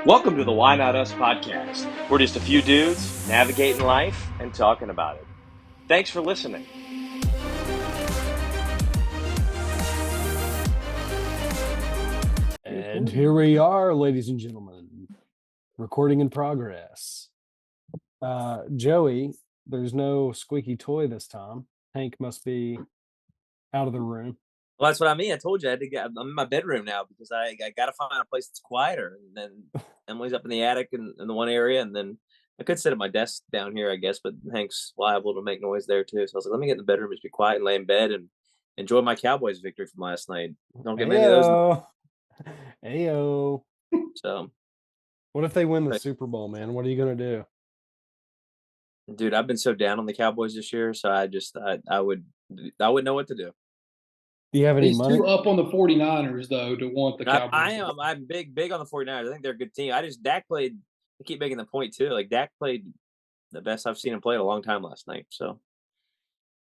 Welcome to the Why Not Us podcast. We're just a few dudes navigating life and talking about it. Thanks for listening. And here we are, ladies and gentlemen, recording in progress. Joey, there's no squeaky toy this time. Hank must be out of the room. Well, that's what I mean. I told you I'm in my bedroom now because I got to find a place that's quieter. And then Emily's up in the attic in the one area, and then I could sit at my desk down here, I guess. But Hank's liable to make noise there too. So I was like, let me get in the bedroom, just be quiet and lay in bed and enjoy my Cowboys victory from last night. Don't get many of those. Ayo. So, what if they win the Super Bowl, man? What are you gonna do? dude, I've been so down on the Cowboys this year, so I wouldn't know what to do. Do you have any He's money? too up on the 49ers, though, to want the Cowboys. I'm big on the 49ers. I think they're a good team. Dak played, I keep making the point too. Like, Dak played the best I've seen him play in a long time last night. So,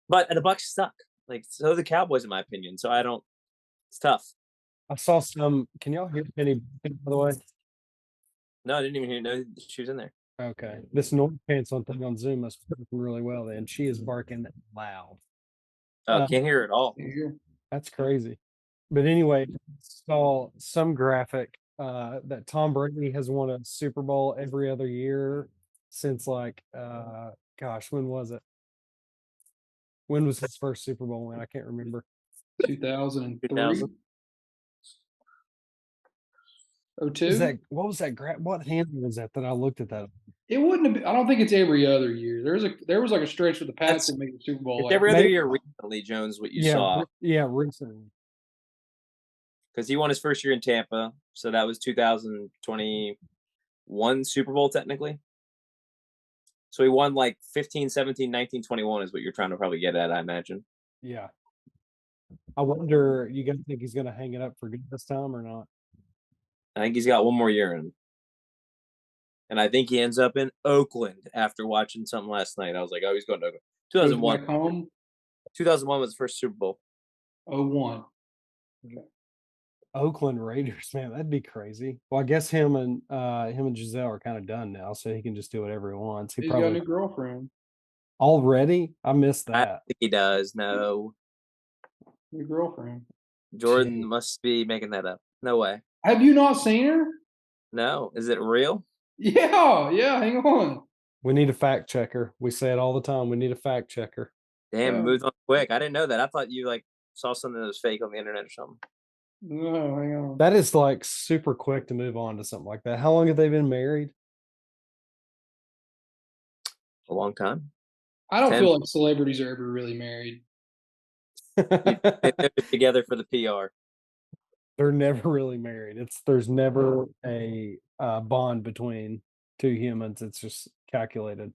but the Bucs suck. Like, so the Cowboys, in my opinion. So it's tough. I saw some. Can y'all hear Penny, by the way? No, I didn't even hear. No, she was in there. Okay. This North Pants on thing on Zoom must be working really well then. She is barking loud. Oh, can't hear it at all. That's crazy. But anyway, saw some graphic that Tom Brady has won a Super Bowl every other year since when was it? When was his first Super Bowl win? I can't remember. 2003. 2000. 02? What was that? What handle was that I looked at that? It wouldn't have been, I don't think it's every other year. There was like a stretch with the Pats that made the Super Bowl. It's every other year recently, Jones, what you saw. Yeah, recently. Because he won his first year in Tampa. So that was 2021 Super Bowl, technically. So he won like 15, 17, 19, 21 is what you're trying to probably get at, I imagine. Yeah. I wonder, you guys think he's going to hang it up for good this time or not? I think he's got one more year in him. And I think he ends up in Oakland after watching something last night. I was like, oh, he's going to Oakland. 2001. 2001 was the first Super Bowl. 01. Okay. Oakland Raiders, man, that'd be crazy. Well, I guess him and Giselle are kind of done now, so he can just do whatever he wants. He's got a new girlfriend. Already? I missed that. I think he does. No. New girlfriend. Jordan must be making that up. No way. Have you not seen her? No. Is it real? Yeah. Hang on. We need a fact checker. We say it all the time. We need a fact checker. Damn, moved on quick. I didn't know that. I thought you saw something that was fake on the internet or something. No, hang on. That is super quick to move on to something like that. How long have they been married? A long time. Oh, I don't feel like celebrities are ever really married. They're together for the PR. They're never really married. There's never a bond between two humans. It's just calculated.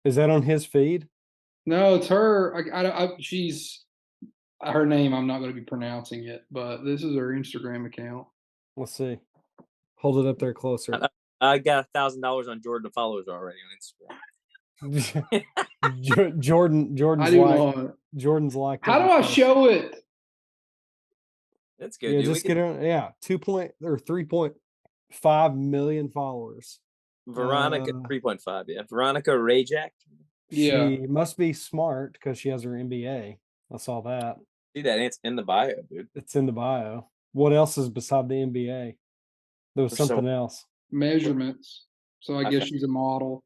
Is that on his feed? No, it's her. She's her name. I'm not going to be pronouncing it, but this is her Instagram account. Let's see. Hold it up there closer. I got $1,000 on Jordan followers already on Instagram. Jordan's like. How do I show it? That's good. Yeah, dude. just get on. Yeah, 3.5 million followers. Veronica 3.5. Yeah, Veronica Rajak. Yeah, she must be smart because she has her MBA. I saw that. See that? It's in the bio, dude. It's in the bio. What else is beside the MBA? There was something else. Measurements. So I guess she's a model.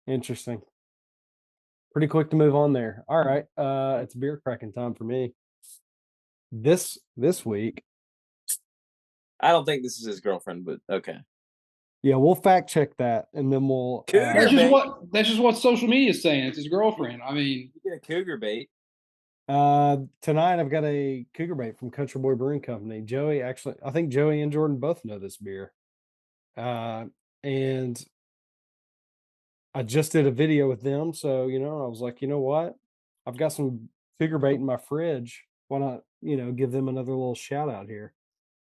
Interesting. Pretty quick to move on there. All right. It's beer cracking time for me. This week. I don't think this is his girlfriend, but okay. Yeah, we'll fact check that, and then we'll. That's just what social media is saying. It's his girlfriend. I mean, you get a cougar bait. Tonight I've got a cougar bait from Country Boy Brewing Company. I think Joey and Jordan both know this beer. And I just did a video with them, so I was like, you know what? I've got some cougar bait in my fridge. Why not, give them another little shout out here.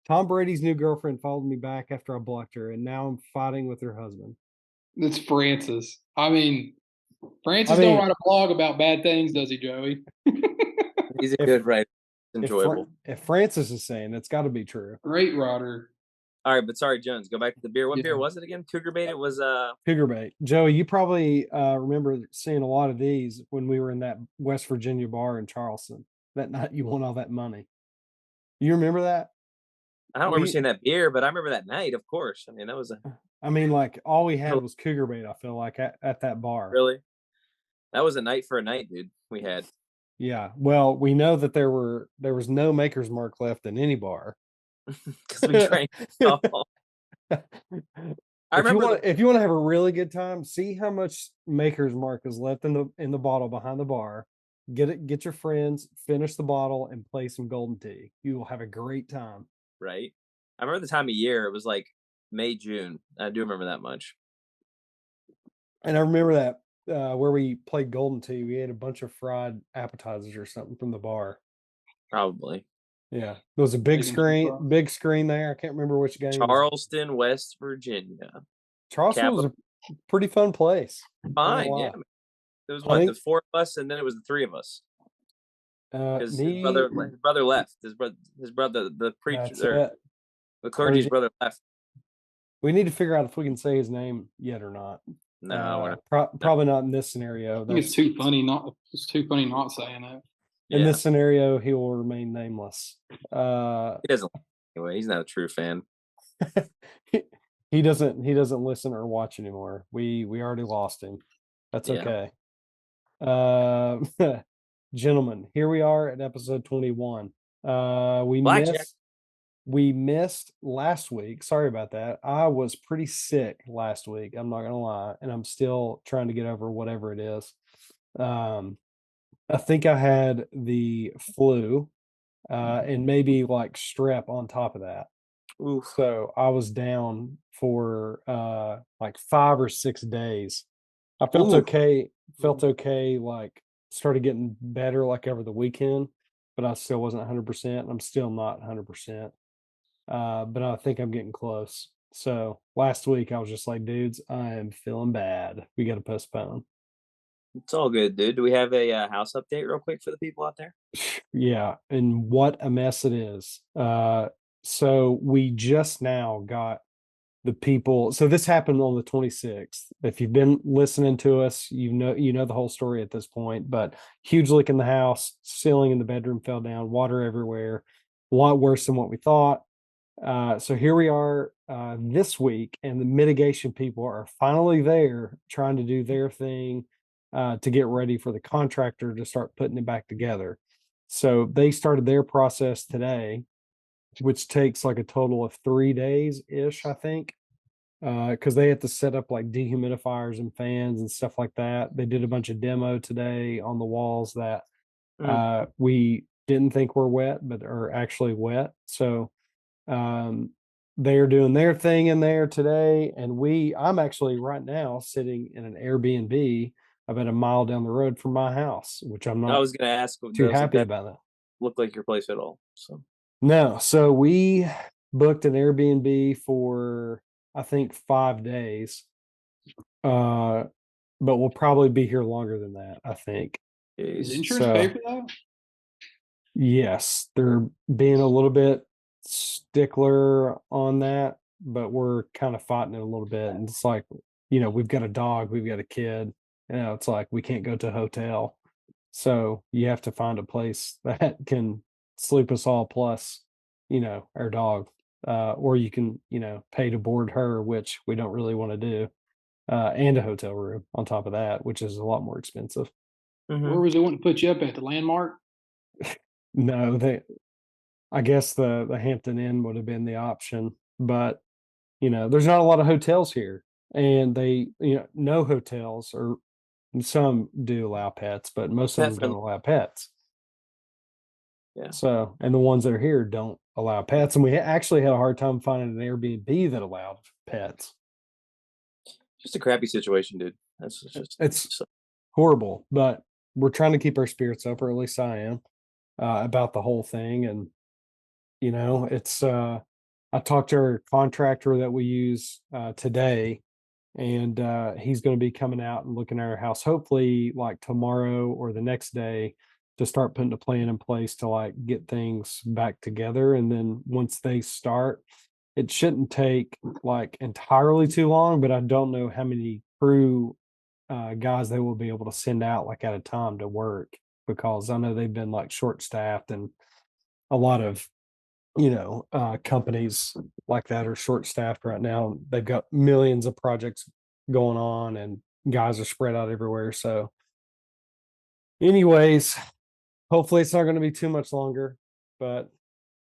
Tom Brady's new girlfriend followed me back after I blocked her, and now I'm fighting with her husband. It's Francis. I mean, Francis don't write a blog about bad things, does he, Joey? He's a good writer. enjoyable. If Francis is saying it's got to be true. Great Rodder. All right, but sorry, Jones. Go back to the beer. What Yeah. beer was it again? Cougar Bait. It was Cougar Bait. Joey, you probably remember seeing a lot of these when we were in that West Virginia bar in Charleston. That night you won all that money. You remember that? I don't remember seeing that beer, but I remember that night, of course. I mean, that was like all we had was Cougar Bait, I feel like, at that bar. really, that was a night for a night, dude. We had. Yeah. Well, we know that there was no Maker's Mark left in any bar. Because we drank all. If you want to have a really good time, see how much Maker's Mark is left in the bottle behind the bar. Get your friends, finish the bottle, and play some Golden Tee. You will have a great time. Right. I remember the time of year. It was like May, June. I do remember that much. And I remember that where we played Golden Tee, we ate a bunch of fried appetizers or something from the bar. Probably. Yeah, there was a big screen there. I can't remember which game. Charleston, West Virginia. Charleston was a pretty fun place. Fine, yeah. It was the four of us, and then it was the three of us. Because his brother left. His brother, the preacher, the clergy's brother left. We need to figure out if we can say his name yet or not. No, probably not in this sscenario. I think it's too funny not saying it. In this scenario, he will remain nameless. He doesn't. Anyway, he's not a true fan. He doesn't listen or watch anymore. We already lost him. That's okay. Gentlemen, here we are at episode 21. We missed last week. Sorry about that. I was pretty sick last week. I'm not gonna lie, and I'm still trying to get over whatever it is. I think I had the flu, and maybe like strep on top of that. Oof. So I was down for like 5 or 6 days. I felt okay. Like started getting better like over the weekend, but I still wasn't 100%. I'm still not 100%. But I think I'm getting close. So last week I was just like, dudes, I am feeling bad. We got to postpone. It's all good, dude. Do we have a house update real quick for the people out there? Yeah, and what a mess it is. So we just now got the people. So this happened on the 26th. If you've been listening to us, you know the whole story at this point. But huge leak in the house, ceiling in the bedroom fell down, water everywhere, a lot worse than what we thought. So here we are this week, and the mitigation people are finally there trying to do their thing to get ready for the contractor to start putting it back together. So they started their process today, which takes like a total of 3 days ish, I think, because they have to set up like dehumidifiers and fans and stuff like that. They did a bunch of demo today on the walls that we didn't think were wet, but are actually wet. So they're doing their thing in there today, and I'm actually right now sitting in an Airbnb about a mile down the road from my house, which I'm not. I was going to ask. Too happy about that. Look like your place at all? So no. So we booked an Airbnb for I think 5 days, but we'll probably be here longer than that. I think. Is insurance pay for that? Yes, they're being a little bit stickler on that, but we're kind of fighting it a little bit. And it's like, we've got a dog, we've got a kid. It's like we can't go to a hotel, so you have to find a place that can sleep us all plus, our dog, or you can, pay to board her, which we don't really want to do, and a hotel room on top of that, which is a lot more expensive. Mm-hmm. Where was they wanting to put you up at? The Landmark? No, I guess the Hampton Inn would have been the option, but there's not a lot of hotels here, and they, no hotels, or some do allow pets, but most of them don't allow pets. Yeah. So, and the ones that are here don't allow pets, and we actually had a hard time finding an Airbnb that allowed pets. Just a crappy situation, dude. It's horrible, but we're trying to keep our spirits up, or at least I am, about the whole thing. And it's I talked to our contractor that we use today, and he's going to be coming out and looking at our house hopefully like tomorrow or the next day to start putting a plan in place to like get things back together. And then once they start, it shouldn't take like entirely too long, but I don't know how many crew guys they will be able to send out like at a time to work, because I know they've been like short staffed, and a lot of companies like that are short staffed right now. They've got millions of projects going on and guys are spread out everywhere. So anyways, hopefully it's not going to be too much longer, but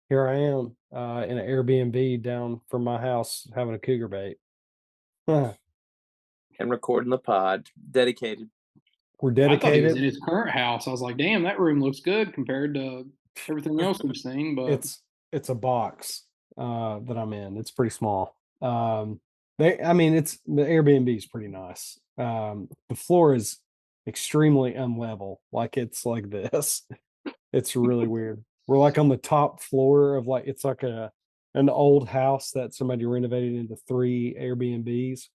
here I am in an Airbnb down from my house having a cougar bait. Huh. And recording the pod. Dedicated. We're I thought he was dedicated. in his current house. I was like, damn, that room looks good compared to everything else we've seen. But It's a box that I'm in. It's pretty small. It's the Airbnb is pretty nice. The floor is extremely unlevel. Like it's like this. It's really weird. We're like on the top floor of like, it's like an old house that somebody renovated into 3 Airbnbs,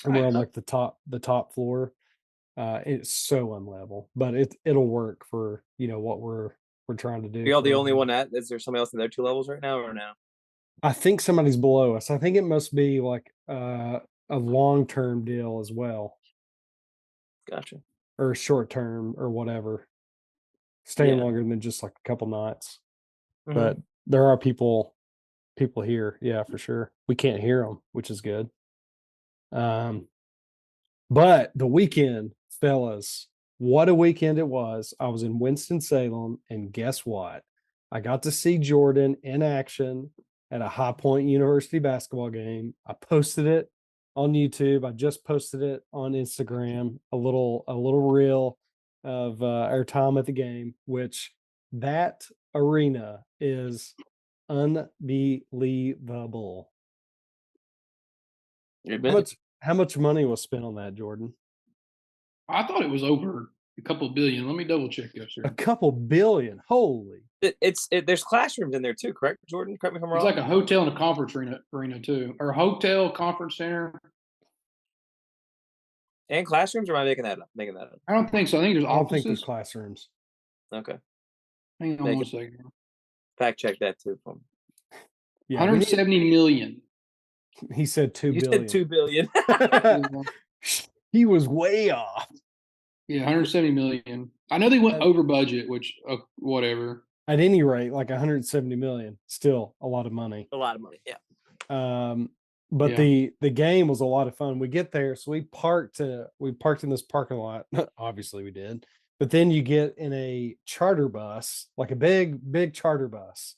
and we're on like the top floor. It's so unlevel, but it'll work for what we're trying to do. Are y'all the for only right one now. is there somebody else in their 2 levels right now or no? I think somebody's below us. I think it must be like a long-term deal as well, Gotcha. or short-term or whatever, staying Yeah. longer than just like a couple nights. Mhm. But there are people here, yeah, for sure. We can't hear them, which is good. But the weekend, fellas, what a weekend it was. I was in Winston-Salem, and guess what? I got to see Jordan in action at a High Point University basketball game. I posted it on YouTube. I just posted it on Instagram, a little reel of our time at the game, which that arena is unbelievable. How much money was spent on that, Jordan? I thought it was over a couple billion. Let me double check this A here. couple billion. Holy. There's classrooms in there too, correct, Jordan? Correct me if I'm It's wrong. like a hotel and a conference arena too, or hotel conference center. And classrooms, or am I making that up? I don't think so. I think there's I don't think there's offices. classrooms. Okay. Hang on Make one it- second. Fact check that too for me. Yeah, 170 million. he said 2 You billion. said 2 billion. He was way off. Yeah, 170 million. I know they went over budget, which whatever. At any rate, like 170 million, still a lot of money. A lot of money. Yeah. But Yeah. the game was a lot of fun. We get there, so we parked in this parking lot. Obviously we did. But then you get in a charter bus, like a big charter bus,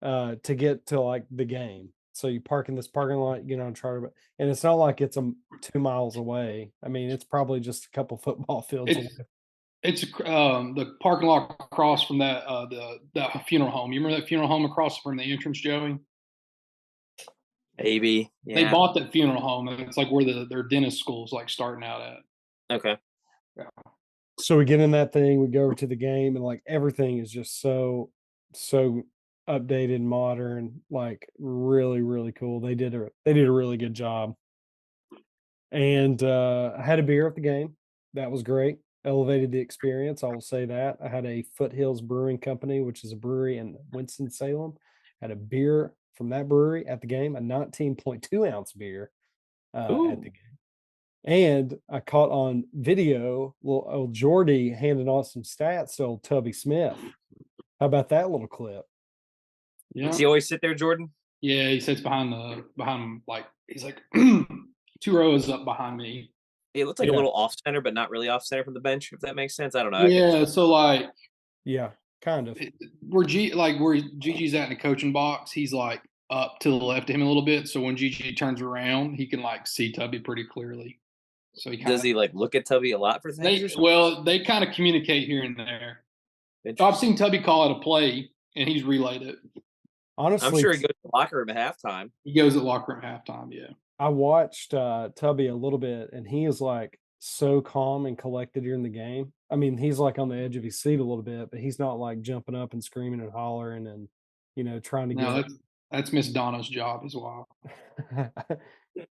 to get to like the game. So you park in this parking lot, you get on a charter bus, and it's not like it's 2 miles away. I mean, it's probably just a couple football fields away. It's the parking lot across from that the funeral home. You remember that funeral home across from the entrance, Joey? Maybe. Yeah. They bought that funeral home, and it's like where their dentist school's like starting out at. Okay. So we get in that thing, we go over to the game, and like everything is just so updated, modern, like really, really cool. They did a really good job. And I had a beer at the game. That was great. Elevated the experience. I will say that. I had a Foothills Brewing Company, which is a brewery in Winston-Salem. Had a beer from that brewery at the game, a 19.2 ounce beer at the game. And I caught on video little old Jordy handing off some stats to old Tubby Smith. How about that little clip? Yeah. Does he always sit there, Jordan? Yeah, he sits behind like he's like 2 rows up behind me. He looks like a little off center, but not really off center from the bench, if that makes sense. I don't know. Yeah, so like yeah, kind of. Where Gigi's at in the coaching box, he's like up to the left of him a little bit. So when Gigi turns around, he can like see Tubby pretty clearly. So does he like look at Tubby a lot for things? They kind of communicate here and there. So I've seen Tubby call it a play, and he's relayed it. Honestly, I'm sure he goes to the locker room at halftime. He goes at locker room halftime. Yeah. I watched Tubby a little bit, and he is like so calm and collected during the game. I mean, he's like on the edge of his seat a little bit, but he's not like jumping up and screaming and hollering and trying to That's Miss Donna's job as well.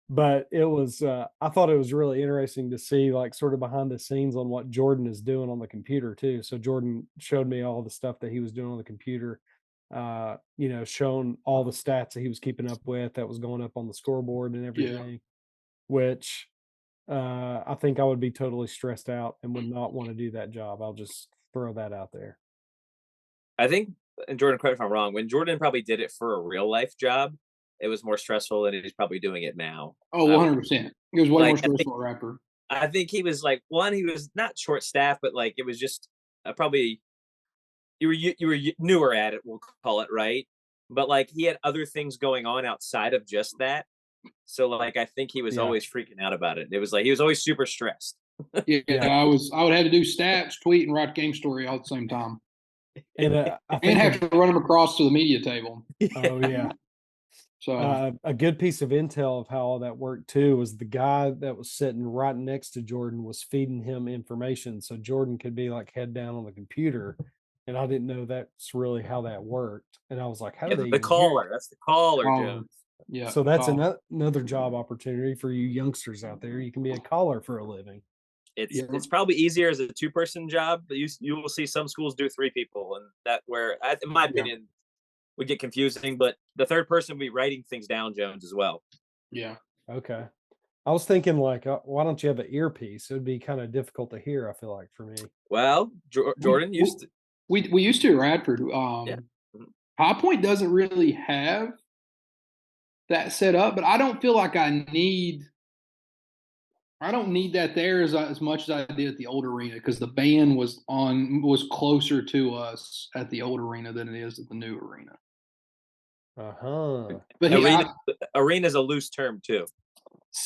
But it was I thought it was really interesting to see like sort of behind the scenes on what Jordan is doing on the computer too. So Jordan showed me all the stuff that he was doing on the computer, showing all the stats that he was keeping up with that was going up on the scoreboard and everything, which I think I would be totally stressed out and would not want to do that job. I'll just throw that out there. I think, and Jordan, correct if I'm wrong, when Jordan probably did it for a real life job, it was more stressful than he's probably doing it now. Oh, 100%. It was way Like, more I think- stressful rapper. I think he was like, one, he was not short staffed, but like it was just probably you were newer at it, we'll call it, right? But like he had other things going on outside of just that. So like I think he was Yeah. always freaking out about it. It was like he was always super stressed. Yeah, I would have to do stats, tweet, and write game story all at the same time, And I and think have to run them across to the media table. oh yeah. So A good piece of intel of how all that worked too was the guy that was sitting right next to Jordan was feeding him information, so Jordan could be like head down on the computer, and I didn't know that's really how that worked. And I was like, how Yeah, do they the even hear caller. That's the caller, Caller. Jones. yeah, So that's oh, another job opportunity for you youngsters out there. You can be a caller for a living. It's Yeah. it's probably easier as a 2-person job, but you will see some schools do 3 people, and that where in my opinion would get confusing. But the third person would be writing things down, Jones, as well. yeah. Okay. I was thinking like, why don't you have an earpiece? It would be kind of difficult to hear, I feel like, for me. Well, Jordan used to. We used to at Radford. Mhm. High Point doesn't really have that set up, but I don't feel like I don't need that there as much as I did at the old arena, because the band was closer to us at the old arena than it is at the new arena. Uh-huh. But Arena is a loose term too.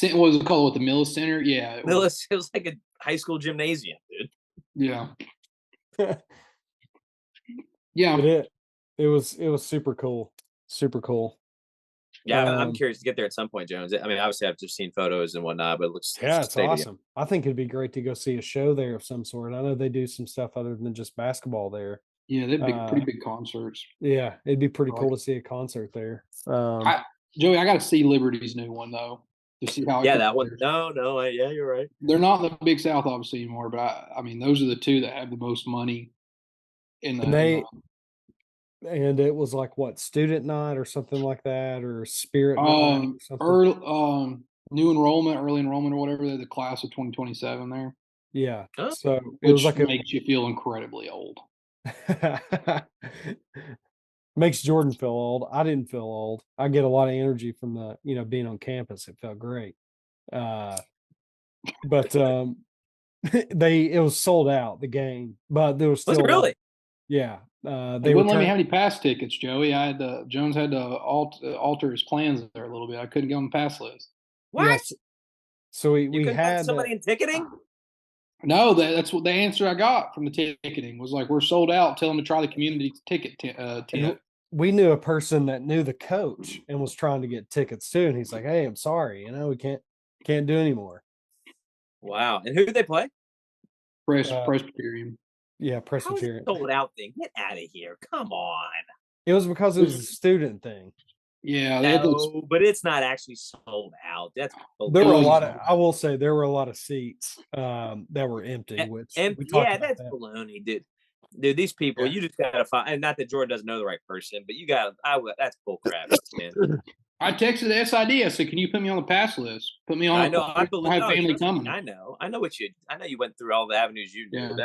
what was it called? What, the Millis Center? Yeah, It was like a high school gymnasium, dude. yeah, yeah. But it was super cool. Super cool. Yeah, I'm Um, curious to get there at some point, Jones. I mean, obviously I've just seen photos and whatnot, but it looks Yeah, it's stadium. awesome. I think it'd be great to go see a show there of some sort. I know they do some stuff other than just basketball there. Yeah, they're pretty big concerts. Yeah, it'd be pretty Right. cool to see a concert there. Joey, I got to see Liberty's new one though, to see how. Yeah, that one. No, yeah, you're right. They're not in the Big South obviously anymore, but I mean, those are the two that have the most money in the. And it was like what, student night or something like that, or spirit night or something. New enrollment, early enrollment, or whatever. They're the class of 2027 there, Yeah. Oh. So it which was like makes you feel incredibly old. makes Jordan feel old. I didn't feel old. I get a lot of energy from the, being on campus. It felt great. But it was sold out, the game, but there was Was still it really? yeah. They wouldn't let me have any pass tickets, Joey. Jones had to alter his plans there a little bit. I couldn't get on the pass list. What? Yes. So we You couldn't had get somebody in ticketing? No, that's what the answer I got from the ticketing was like, we're sold out. Tell them to try the community ticket tent. we knew a person that knew the coach and was trying to get tickets too. And he's like, "Hey, I'm sorry, we can't do anymore." Wow. And who did they play? Presbyterian. Yeah, How is it Presbyterian. sold out thing? Get out of here. Come on. It was because it was a student thing. Yeah, they had those, No, but it's not actually sold out. That's There were a was- lot of, I will say, there were a lot of seats that were empty. Which and we talked yeah, about that's that. baloney, dude. Dude, these people, you just gotta find. And not that Jordan doesn't know the right person, but you got. That's bull crap, man. I texted the SID. I said, "Can you put me on the pass list? Put me on." I know. I believe. have No, family trust me, coming. I know. I know what you. I know you went through all the avenues you knew.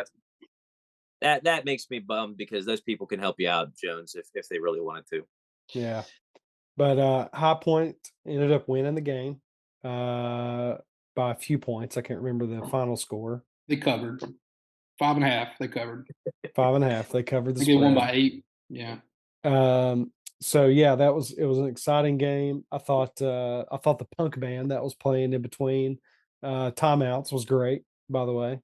Yeah. That makes me bummed because those people can help you out, Jones, if they really wanted to. Yeah. But High Point ended up winning the game by a few points. I can't remember the final score. They covered 5.5. They covered. 5.5. They covered the I think they won spread. by 8. Yeah. So yeah, it was an exciting game. I thought the punk band that was playing in between timeouts was great, by the way.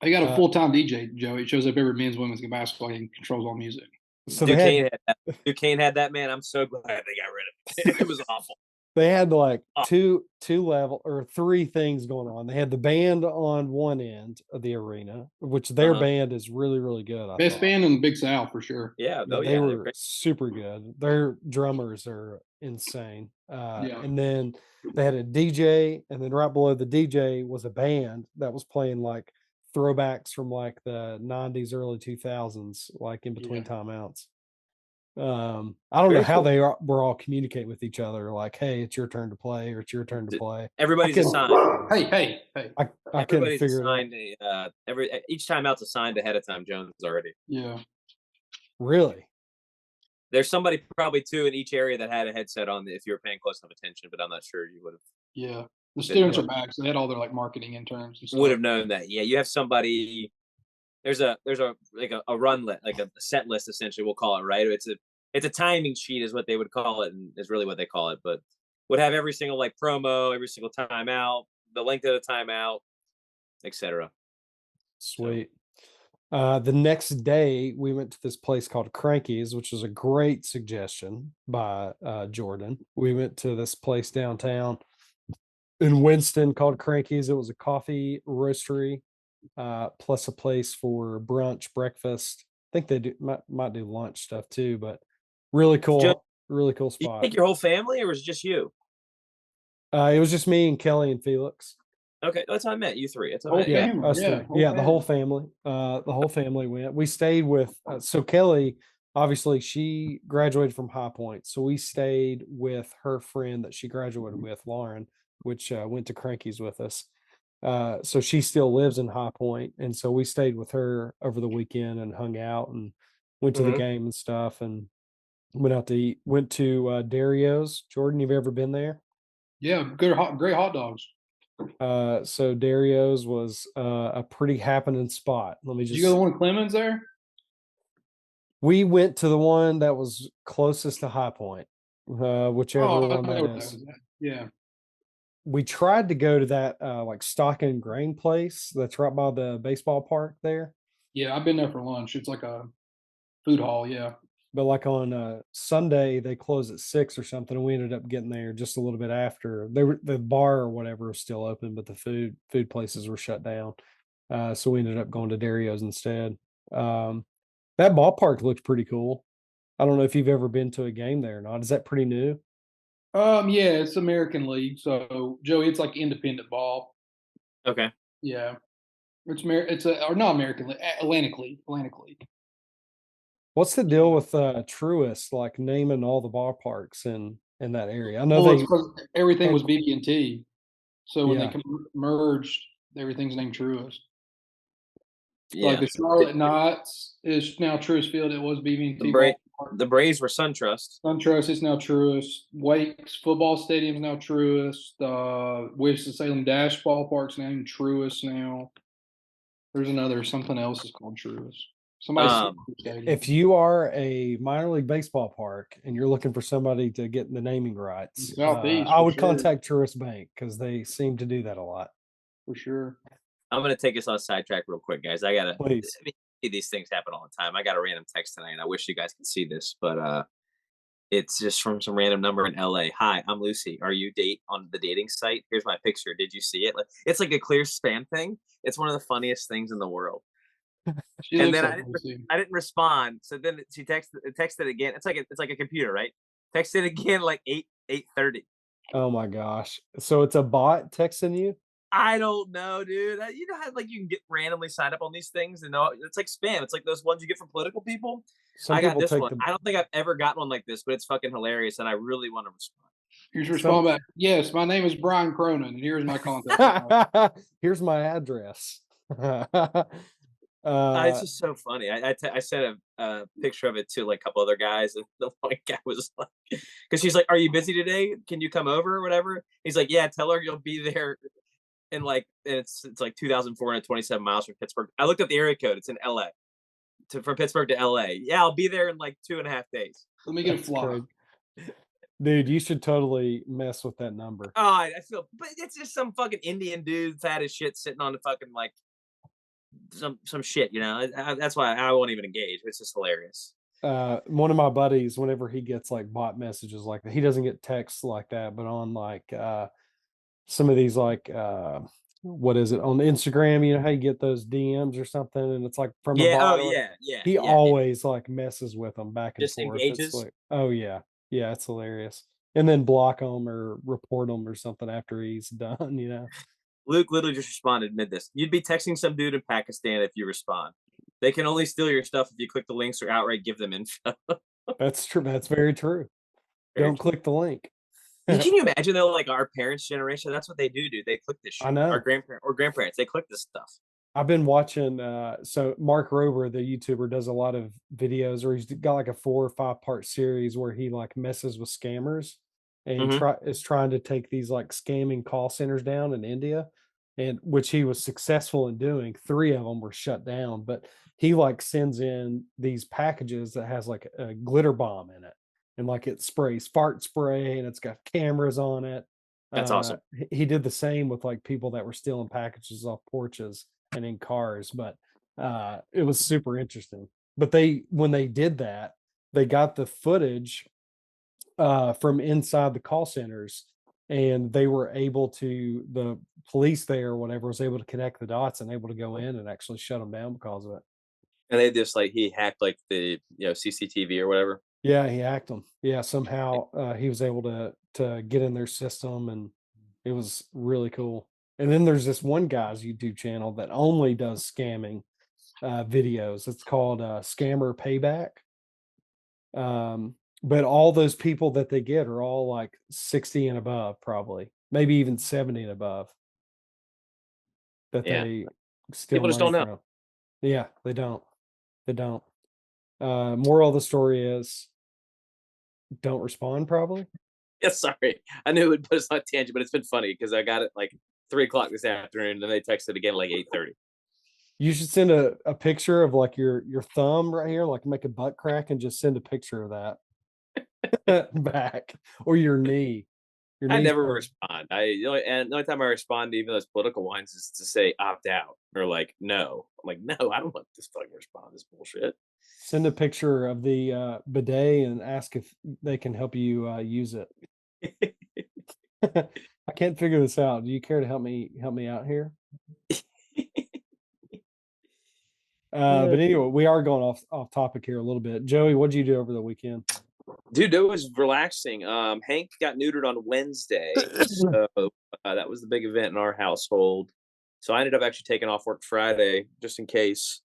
They got a full-time DJ, Joey. It shows up every men's, women's basketball game, controls all music. So Duquesne had that, man. I'm so glad they got rid of it. It was awful. They had like Oh. two level or three things going on. They had the band on one end of the arena, which their band is really, really good. I Best thought. band in the Big South for sure. Yeah, Yeah, oh they yeah, were super good. Their drummers are insane. Yeah. And then they had a DJ, and then right below the DJ was a band that was playing like throwbacks from like the 90s, early 2000s, like in between timeouts. I don't know Very how cool. they were all communicating with each other, like, hey, it's your turn to play, or it's your turn to play. Everybody's assigned. Hey. I couldn't Everybody's figure it out. assigned each timeout's assigned ahead of time, Jones already. Yeah. Really? There's somebody probably too in each area that had a headset on if you were paying close enough attention, but I'm not sure you would have. Yeah. The students are back, so they had all their like marketing interns and stuff. Would have known that. Yeah, you have somebody. There's a like a run list, like a set list essentially. We'll call it, right. It's a timing sheet is what they would call it, and is really what they call it. But would have every single like promo, every single timeout, the length of the timeout, etc. Sweet. The next day, we went to this place called Cranky's, which was a great suggestion by Jordan. We went to this place downtown in Winston called Cranky's. It was a coffee roastery, plus a place for brunch, breakfast. I think they might do lunch stuff too, but really cool, really cool You spot. take your whole family, or was it just you? It was just me and Kelly and Felix. Okay, that's how I met you three. That's how I Whole met you. Yeah, family, us yeah, three. whole Yeah, the whole family. The whole family went. We stayed with so Kelly, obviously she graduated from High Point. So we stayed with her friend that she graduated with, Lauren, which went to Cranky's with us. So she still lives in High Point, and so we stayed with her over the weekend and hung out and went to the game and stuff, and went out to eat. Went to Dario's. Jordan, you've ever been there? Yeah, great hot dogs. So Dario's was a pretty happening spot. Let me Did just. you go to the one in Clemens there? We went to the one that was closest to High Point, whichever I one know that what that is. was at. Yeah. We tried to go to that like stock and grain place that's right by the baseball park there. Yeah, I've been there for lunch. It's like a food hall, yeah. But like on Sunday, they closed at 6 or something, and we ended up getting there just a little bit after. The bar or whatever was still open, but the food places were shut down. So we ended up going to Dario's instead. That ballpark looked pretty cool. I don't know if you've ever been to a game there or not. Is that pretty new? Yeah, it's American League. So Joey, it's like independent ball. Okay. Yeah. It's or not American League, Atlantic League. What's the deal with Truist, like naming all the ballparks in that area? I know Well, they it's 'cause everything was BB&T. So when Yeah. they merged, everything's named Truist. Yeah. Like the Charlotte Knights is now Truist Field. It was BB&T. The Braves were SunTrust. SunTrust is now Truist. Wake's football stadium is now Truist. Winston-Salem Dash Ballpark's named Truist now. There's something else is called Truist. If you are a minor league baseball park and you're looking for somebody to get the naming rights, Southeast, I for would sure. contact Truist Bank because they seem to do that a lot. For sure. I'm gonna take us on a sidetrack real quick, guys. I gotta. Please. I mean, these things happen all the time. I got a random text tonight, and I wish you guys could see this, but it's just from some random number in LA. Hi, I'm Lucy. Are you on the dating site? Here's my picture. Did you see it? It's like a clear spam thing. It's one of the funniest things in the world. And then I didn't respond. So then she texted again. It's like a computer, right? Texted again like 8:30. Oh my gosh! So it's a bot texting you? I don't know, dude. You know how like you can get randomly signed up on these things, and it's like spam. It's like those ones you get from political people. I got this one. I don't think I've ever gotten one like this, but it's fucking hilarious, and I really want to respond. Here's respond back. Yes, my name is Brian Cronin, and here's my contact. Here's my address. It's just so funny. I sent a picture of it to like a couple other guys, and the one guy was like, because she's like, "Are you busy today? Can you come over or whatever?" He's like, "Yeah, tell her you'll be there." And it's like 2,427 miles from Pittsburgh. I looked up the area code. It's in LA. From Pittsburgh to LA. Yeah, I'll be there in like 2.5 days. Let me get a fly. Dude, you should totally mess with that number. Oh, I feel, but it's just some fucking Indian dude, fat as shit, sitting on the fucking like some shit, you know. That's why I won't even engage. It's just hilarious. one of my buddies, whenever he gets like bot messages like that, he doesn't get texts like that, but on like some of these like what is it on Instagram? You know how you get those DMs or something, and it's like from a Yeah. bot. Oh Or yeah. Yeah. he Yeah. always like messes with them back and Just forth. It's engages. like, oh yeah, yeah, it's hilarious. And then block them or report them or something after he's done. You know, Luke literally just responded mid this. You'd be texting some dude in Pakistan if you respond. They can only steal your stuff if you click the links or outright give them info. that's true. That's very true. Very Don't true. click the link. Can you imagine though, like our parents' generation? That's what they do, dude. They click this shit. I know. Our grandparents, they click this stuff. I've been watching so Mark Rober, the YouTuber, does a lot of videos, or he's got like a 4 or 5 part series where he like messes with scammers and Mhm. is trying to take these like scamming call centers down in India, and which he was successful in doing. 3 of them were shut down, but he like sends in these packages that has like a glitter bomb in it, and like it sprays fart spray and it's got cameras on it. That's awesome. He did the same with like people that were stealing packages off porches and in cars, but it was super interesting. But when they did that, they got the footage from inside the call centers, and they were able to, the police there or whatever was able to connect the dots and able to go in and actually shut them down because of it. And they just like he hacked like the CCTV or whatever. Yeah, he hacked them. Yeah, somehow he was able to get in their system, and it was really cool. And then there's this one guy's YouTube channel that only does scamming videos. It's called Scammer Payback. But all those people that they get are all like 60 and above, probably, maybe even 70 and above, that Yeah. they steal People just money don't know. from. Yeah, they don't. They don't. Moral of the story is don't respond, probably. Yeah, sorry. I knew it would put us on a tangent, but it's been funny because I got it like 3 o'clock this afternoon, and then they texted again like 8:30. You should send a picture of like your thumb right here, like make a butt crack, and just send a picture of that back, or your knee. Your I knee's never probably- respond. And the only time I respond to even those political ones is to say opt out or like no. I'm like, no, I don't want this fucking respond to this bullshit. Send a picture of the bidet and ask if they can help you use it. I can't figure this out. Do you care to help me out here? But anyway, we are going off topic here a little bit. Joey, what did you do over the weekend? Dude, it was relaxing. Hank got neutered on Wednesday, so that was the big event in our household. So I ended up actually taking off work Friday just in case,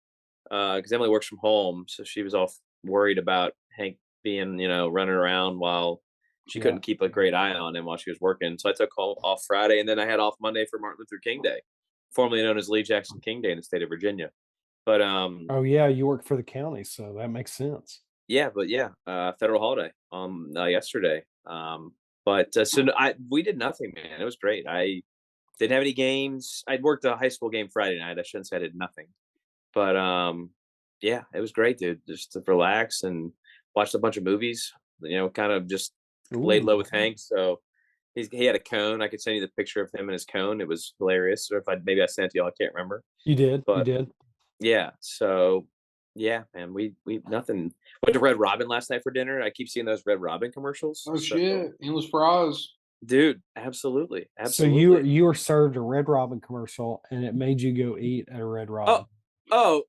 because Emily works from home, so she was all worried about Hank being, running around while she couldn't keep a great eye on him while she was working. So I took off Friday, and then I had off Monday for Martin Luther King Day, formerly known as Lee Jackson King Day in the state of Virginia. But Oh yeah, you work for the county, so that makes sense. yeah, federal holiday yesterday. We did nothing, man. It was great. I didn't have any games. I'd worked a high school game Friday night. I shouldn't say I did nothing, but yeah, it was great, dude. Just to relax and watched a bunch of movies. Kind of just laid low with Hank. So he had a cone. I could send you the picture of him and his cone. It was hilarious. Or if maybe I sent it to y'all, I can't remember. You did. But you did. yeah, so yeah, man, we nothing. Went to Red Robin last night for dinner. I keep seeing those Red Robin commercials. Oh So, shit, endless fries. dude, absolutely. So you were served a Red Robin commercial, and it made you go eat at a Red Robin. I've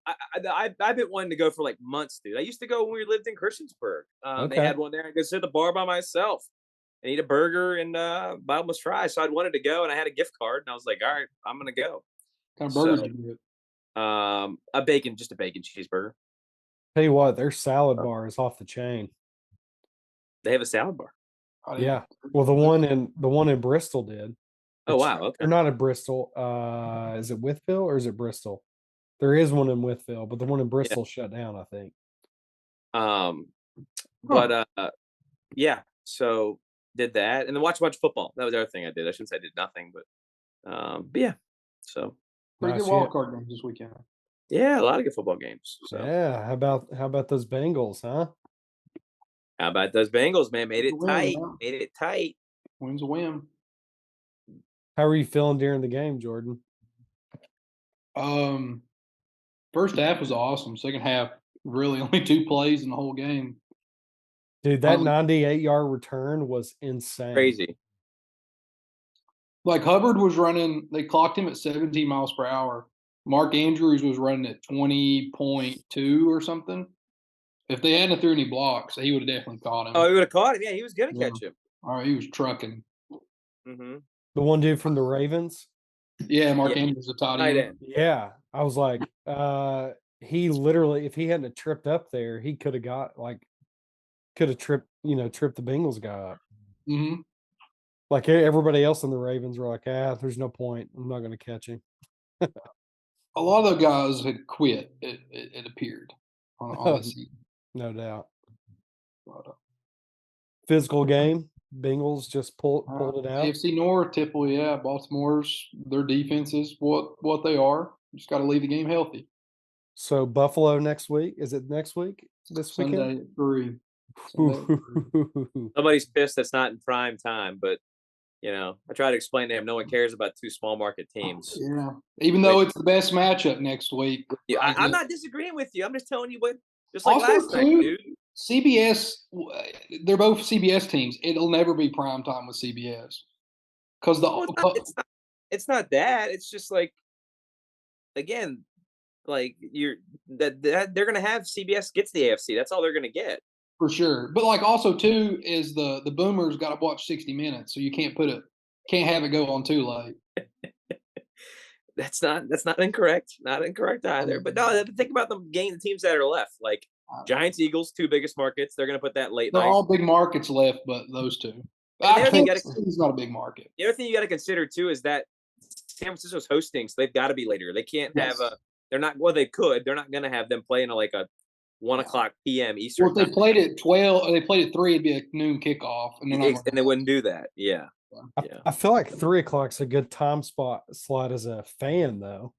been wanting to go for like months, dude. I used to go when we lived in Christiansburg. They Okay. had one there. I could sit at the bar by myself and eat a burger and buy almost fries. So I'd wanted to go, and I had a gift card, and I was like, all right, I'm gonna go. What kind of burgers So- did you get? Just a bacon cheeseburger. Tell you what, their salad bar is off the chain. They have a salad bar. I didn't- Yeah. Well, the one in Bristol did. Oh It's- wow, okay. They're not at Bristol. Is it Wytheville or is it Bristol? There is one in Wytheville, but the one in Bristol shut down, I think. But yeah, so did that and then watched a bunch of football. That was the other thing I did. I shouldn't say I did nothing, but yeah. So Pretty Nice, good wild card games this weekend. yeah, a lot of good football games. So Yeah. How about those Bengals, huh? how about those Bengals, man? Made it Win, tight. huh? Made it tight. Win's a win. How were you feeling during the game, Jordan? First half was awesome. Second half Really, only 2 plays in the whole game. Dude, that 98-yard return was insane. Crazy. Like Hubbard was running, they clocked him at 17 miles per hour. Mark Andrews was running at 20.2 or something. If they hadn't threw any blocks, he would have definitely caught him. Oh, he would have caught him. Yeah, he was gonna Yeah. catch him. All right, he was trucking. Mm-hmm. The one dude from the Ravens. Yeah, Mark Yeah. Andrews, the tight Tight end. end. Yeah, I was like, he literally, if he hadn't have tripped up there, he could have tripped the Bengals guy up. Mm-hmm. Like everybody else in the Ravens were like, there's no point. I'm not going to catch him. A lot of the guys had quit. It appeared on the season. No doubt. But, Physical game. Bengals just pulled it out. AFC North, typically, yeah. Baltimore's their defense is what they are. Just got to leave the game healthy. So Buffalo next week. Is it next week? This Sunday weekend? at 3. Sunday at 3. Somebody's pissed that's not in prime time, but I try to explain to him no one cares about 2 small market teams. Yeah, even though it's the best matchup next week. Yeah, I'm not disagreeing with you. I'm just telling you what. Just like Also, last night, too, dude. CBS, they're both CBS teams. It'll never be prime time with CBS because It's not that. It's just like, again, like they're gonna have CBS gets the AFC. That's all they're gonna get. for sure. But like also too is the Boomers got to watch 60 Minutes, so you can't have it go on too late. That's not incorrect. Not incorrect either. But no, think about the teams that are left. Like Giants, Eagles, 2 biggest markets. They're gonna put that late They're night. all big markets left, but those 2. It's not a big market. The other thing you got to consider too is that San Francisco's hosting, so they've got to be later. They can't have they're not. Well, they could. They're not going to have them playing at like a 1:00 p.m. Eastern. Well, if they played at 12, or they played at 3, it'd be a noon kickoff, and they wouldn't do that. Yeah. I feel like 3:00 is a good time slot as a fan, though.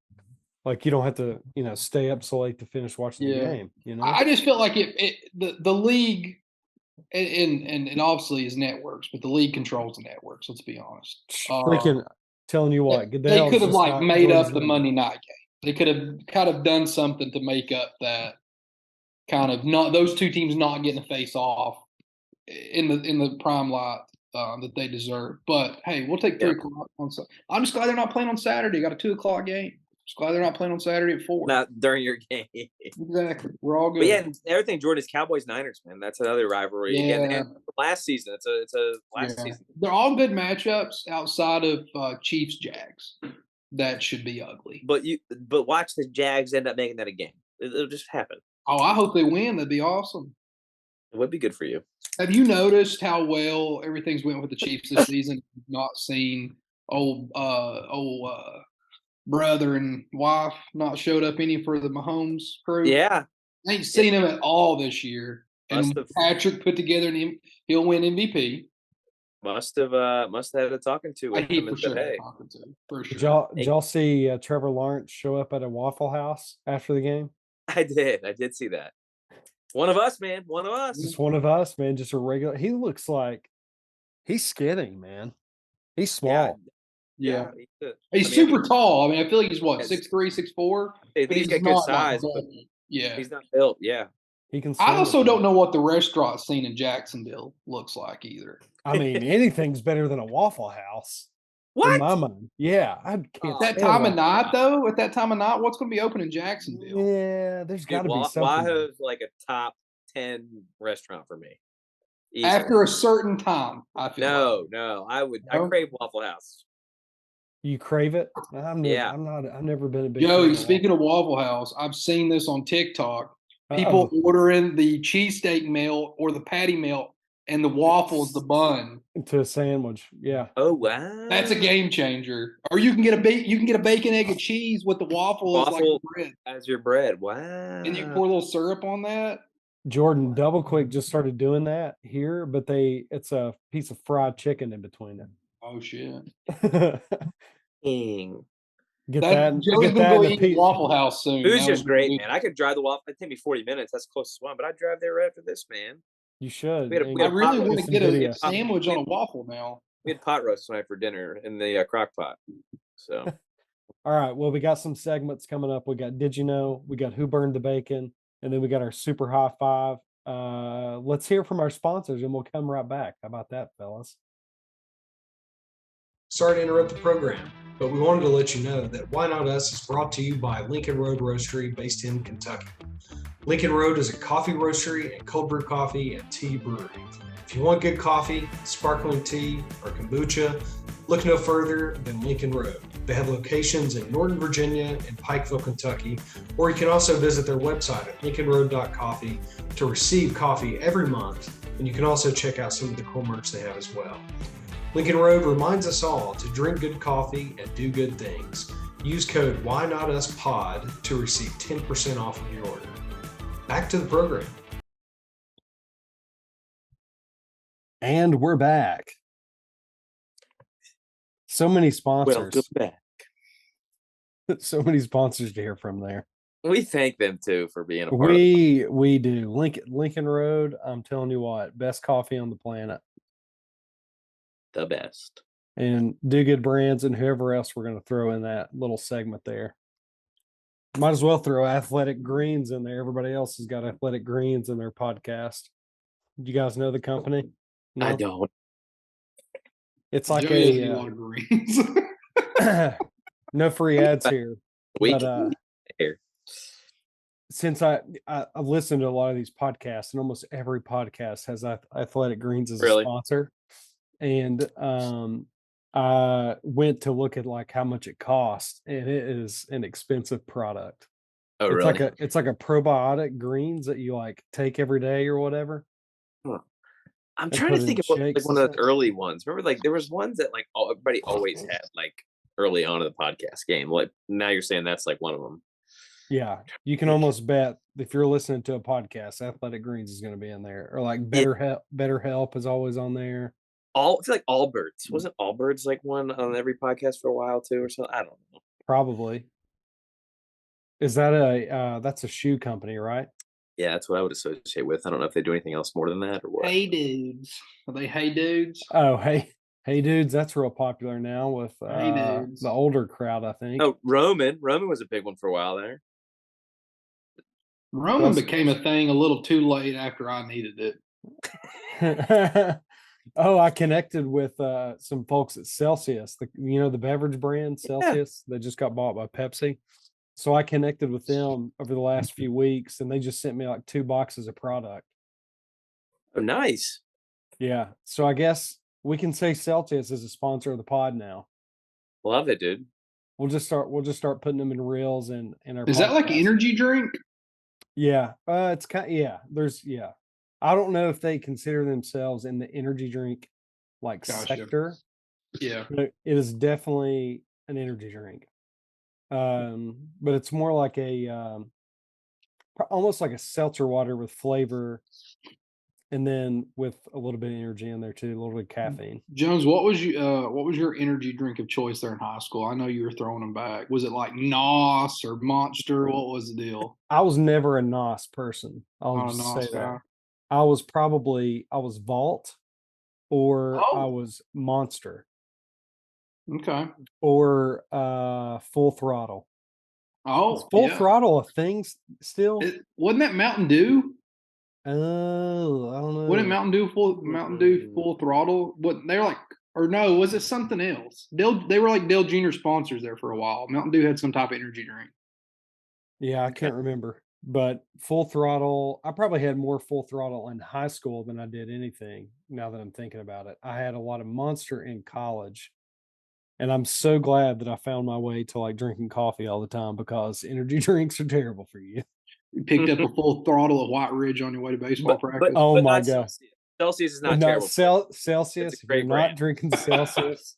Like you don't have to, stay up so late to finish watching the game. I just feel like the league, and obviously is networks, but the league controls the networks. Let's be honest. Freaking telling you what, they could have made up the Monday night game. They could have kind of done something to make up that kind of not those 2 teams not getting a face off in the prime light that they deserve. But hey, we'll take 3:00 on Sunday. I'm just glad they're not playing on Saturday. Got a 2:00 game. Just glad they're not playing on Saturday at 4. Not during your game. Exactly. We're all good. But yeah, and the other thing, Jordan, is Cowboys-Niners, man. That's another rivalry. Yeah. Again, and last season, it's a last season. They're all good matchups outside of Chiefs-Jags. That should be ugly. But watch the Jags end up making that a game. It'll just happen. Oh, I hope they win. That'd be awesome. It would be good for you. Have you noticed how well everything's went with the Chiefs this season? Not seen old brother and wife not showed up any for the Mahomes crew. Yeah. I ain't seen him at all this year. And Patrick put together he'll win MVP. Must have had a talking to with him and said, hey. Did y'all see Trevor Lawrence show up at a Waffle House after the game? I did see that. One of us, man. One of us. Just one of us, man. Just a regular. He looks like he's skinny, man. He's small. Yeah. He's super tall. I mean, I feel like he's what, 6'3", 6'4"? He's got good size. But he's not built. Yeah. He can. I also don't know what the restaurant scene in Jacksonville looks like either. I mean, anything's better than a Waffle House. What? In my mind. Yeah. I can't. That time of night, though, at that time of night, what's going to be open in Jacksonville? Yeah, there's got to be something. Wahoo's like a top 10 restaurant for me. Easily. After a certain time, I feel. No. I crave Waffle House. You crave it? I've never been a big. Joey, speaking of Waffle House, I've seen this on TikTok. People ordering the cheesesteak melt or the patty melt, and the waffle is the bun to a sandwich. Yeah. Oh wow, that's a game changer. Or you can get a bacon, egg, and cheese with the waffle as like bread. As your bread. Wow. And you pour a little syrup on that. Jordan, Double Quick just started doing that here, but it's a piece of fried chicken in between it. Oh shit. Get that. Joey's gonna go eat Waffle House soon. Food's just great, man. I could drive the waffle. It'd take me 40 minutes. That's the closest one, but I'd drive there right after this, man. You should. I really want to get a sandwich on a waffle now. We had pot roast tonight for dinner in the crock pot. So, all right. Well, we got some segments coming up. We got Did You Know? We got Who Burned the Bacon? and then we got our super high five. Let's hear from our sponsors, and we'll come right back. How about that, fellas? Sorry to interrupt the program, but we wanted to let you know that Why Not Us is brought to you by Lincoln Road Roastery based in Kentucky. Lincoln Road is a coffee roastery and cold brew coffee and tea brewery. If you want good coffee, sparkling tea, or kombucha, look no further than Lincoln Road. They have locations in Northern Virginia and Pikeville, Kentucky, or you can also visit their website at lincolnroad.coffee to receive coffee every month, and you can also check out some of the cool merch they have as well. Lincoln Road reminds us all to drink good coffee and do good things. Use code WhyNotUsPod to receive 10% off of your order. Back to the program. And we're back. So many sponsors. Welcome back. So many sponsors to hear from there. We thank them too for being a part. We do. Lincoln Road. I'm telling you what, best coffee on the planet. The best. And Do Good Brands and whoever else we're going to throw in that little segment there. Might as well throw Athletic Greens in there. Everybody else has got Athletic Greens in their podcast. Do you guys know the company? No? I don't. It's like Joey doesn't eat a lot of greens. no free ads here. We But can here. since I've listened to a lot of these podcasts, and almost every podcast has Athletic Greens as a Really? sponsor. And I went to look at like how much it costs, and it is an expensive product. Oh, It's really? it's like a probiotic greens that you like take every day or whatever. Huh. I'm And trying put to in think of what, shakes like one and of the stuff. early ones. Remember, like there was ones that like everybody always had like early on in the podcast game. Like now you're saying that's like one of them. Yeah, you can almost bet if you're listening to a podcast, Athletic Greens is going to be in there, or like Yeah. Better Help is always on there. I feel like Allbirds. Wasn't Allbirds like one on every podcast for a while too, or something? I don't know. Probably. Is that that's a shoe company, right? Yeah, that's what I would associate with. I don't know if they do anything else more than that or what. Hey dudes. Are they hey dudes? Oh, hey dudes, that's real popular now with Hey dudes. the older crowd, I think. Oh, Roman was a big one for a while there. Roman Plus- became a thing a little too late after I needed it. Oh, I connected with some folks at Celsius, the beverage brand Celsius that just got bought by Pepsi. So I connected with them over the last few weeks, and they just sent me like 2 boxes of product. Oh, nice. Yeah. So I guess we can say Celsius is a sponsor of the pod now. Love it, dude. We'll just start putting them in reels and in our Is that like podcast. energy drink? Yeah. It's I don't know if they consider themselves in the energy drink like Gotcha. sector. Yeah. But it is definitely an energy drink. But it's more like almost like a seltzer water with flavor, and then with a little bit of energy in there too, a little bit of caffeine. Jones, what was your energy drink of choice there in high school? I know you were throwing them back. Was it like NOS or Monster? What was the deal? I was never a NOS person. I'll Not a just NOS say guy. that. I was Vault, or I Oh. was Monster, Okay. or Full Throttle. Is Oh, Full yeah. Throttle a thing still? Wasn't that Mountain Dew? Oh, I don't know. Wasn't Mountain Dew full throttle? What they're like, or no? Was it something else? They were like Dale Jr. sponsors there for a while. Mountain Dew had some type of energy drink. Yeah, I can't remember. But Full Throttle, I probably had more Full Throttle in high school than I did anything, now that I'm thinking about it. I had a lot of Monster in college. And I'm so glad that I found my way to like drinking coffee all the time, because energy drinks are terrible for you. You picked up a full throttle at White Ridge on your way to baseball practice. Oh but my not God. Celsius. Celsius is not And terrible. Celsius, It's a if you're great not brand. drinking Celsius,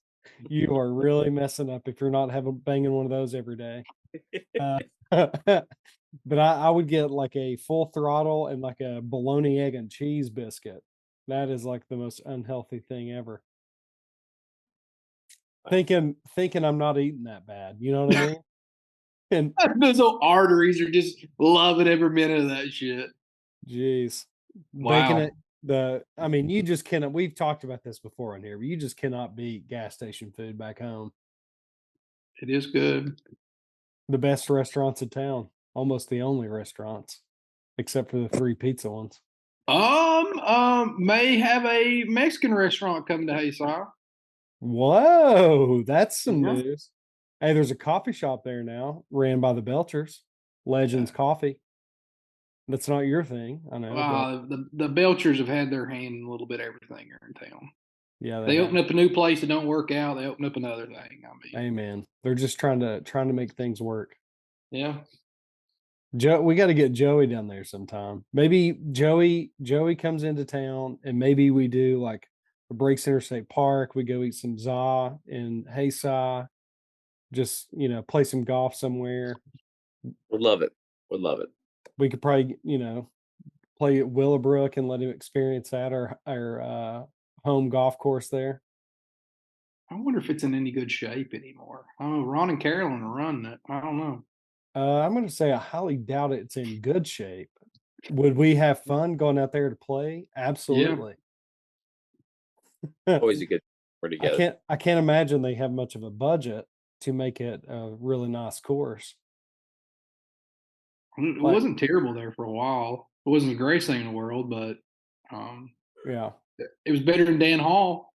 you are really messing up if you're not banging one of those every day. But I would get like a Full Throttle and like a bologna, egg, and cheese biscuit. That is like the most unhealthy thing ever. Thinking I'm not eating that bad. You know what I mean? And Those old arteries are just loving every minute of that shit. geez, Wow. making it you just cannot. We've talked about this before in here, but you just cannot beat gas station food back home. It is good. The best restaurants in town, almost the only restaurants. except for the 3 pizza ones. May have a Mexican restaurant coming to Haysar. Whoa, that's some Yeah. news. Hey, there's a coffee shop there now, ran by the Belchers, Legends Coffee. That's not your thing, I know. The Belchers have had their hand in a little bit of everything here in town. Yeah, They open up a new place that don't work out. They open up another thing. Amen. They're just trying to make things work. Yeah. Joe, we got to get Joey down there sometime. Maybe Joey comes into town, and maybe we do like a Breaks Interstate Park. We go eat some za in Haysai. Just play some golf somewhere. Would love it. Would love it. We could probably play at Willowbrook and let him experience that, our home golf course there. I wonder if it's in any good shape anymore. I don't know. Ron and Carolyn are running it. I don't know. I'm going to say I highly doubt it's in good shape. Would we have fun going out there to play? Absolutely. Always a good word together. I can't imagine they have much of a budget to make it a really nice course. It wasn't terrible there for a while. It wasn't the greatest thing in the world, but yeah, it was better than Dan Hall.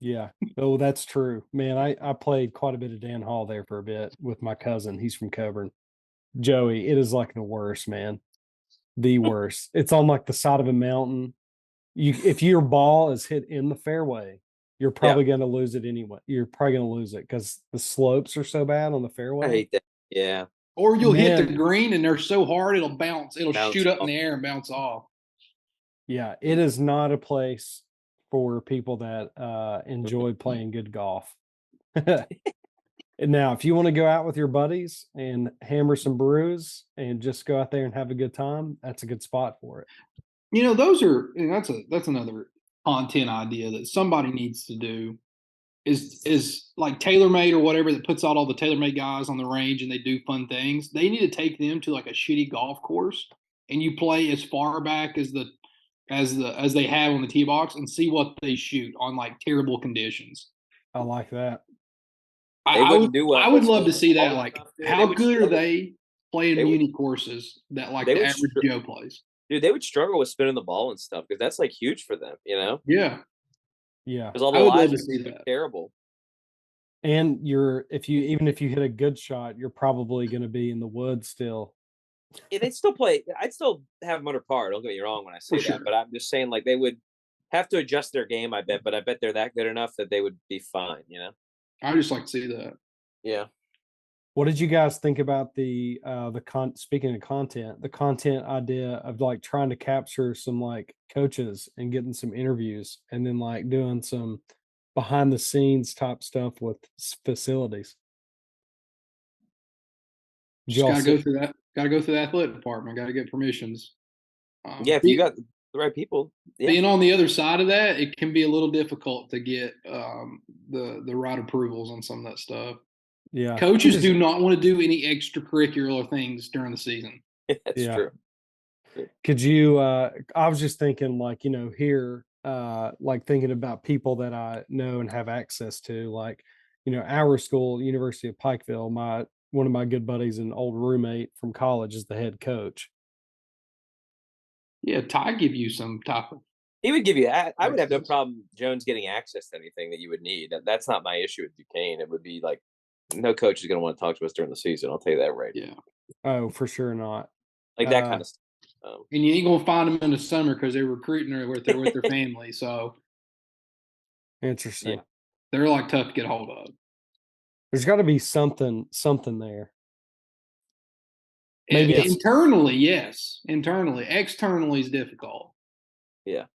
Yeah. Oh, that's true, man. I played quite a bit of Dan Hall there for a bit with my cousin. He's from Coburn. Joey, it is like the worst, man. The worst. It's on like the side of a mountain. If your ball is hit in the fairway, you're probably going to lose it anyway. You're probably going to lose it because the slopes are so bad on the fairway. I hate that. Yeah. Or you'll hit the green and they're so hard it'll bounce. It'll shoot up off. in the air and bounce off. Yeah, it is not a place for people that enjoy playing good golf. And now, if you want to go out with your buddies and hammer some brews and just go out there and have a good time, that's a good spot for it. That's another content idea that somebody needs to do is like TaylorMade or whatever that puts out all the TaylorMade guys on the range and they do fun things. They need to take them to like a shitty golf course and you play as far back as they have on the tee box and see what they shoot on like terrible conditions. I like that. I would love to see that. Like, how good are they playing muni courses that like the average Joe plays? Dude, they would struggle with spinning the ball and stuff because that's like huge for them, Yeah. Yeah. Because all the lives are terrible. And even if you hit a good shot, you're probably going to be in the woods still. Yeah, they'd still play. I'd still have them under par. Don't get me wrong when I say that, but I'm just saying like they would have to adjust their game. I bet, but I bet they're that good enough that they would be fine. I just like to see that. Yeah. What did you guys think about speaking of content, the content idea of like trying to capture some like coaches and getting some interviews and then like doing some behind the scenes type stuff with facilities? Just gotta go through that. Got to go through the athletic department. Got to get permissions. If you got the right people. Yeah. Being on the other side of that, it can be a little difficult to get the right approvals on some of that stuff. Yeah, coaches do not want to do any extracurricular things during the season. That's true. Could you? I was just thinking, like here, like thinking about people that I know and have access to, like our school, University of Pikeville. One of my good buddies, an old roommate from college, is the head coach. Yeah, Ty give you some type of. He would give you that. I would have no problem Jones getting access to anything that you would need. That's not my issue with Duquesne. It would be like no coach is going to want to talk to us during the season. I'll tell you that right. Yeah. Oh, for sure not. Like that kind of stuff. And you ain't gonna find them in the summer because they're recruiting her with their family. So interesting. Yeah. They're like tough to get a hold of. There's got to be something there. Maybe internally, yes. Internally, externally is difficult. Yeah.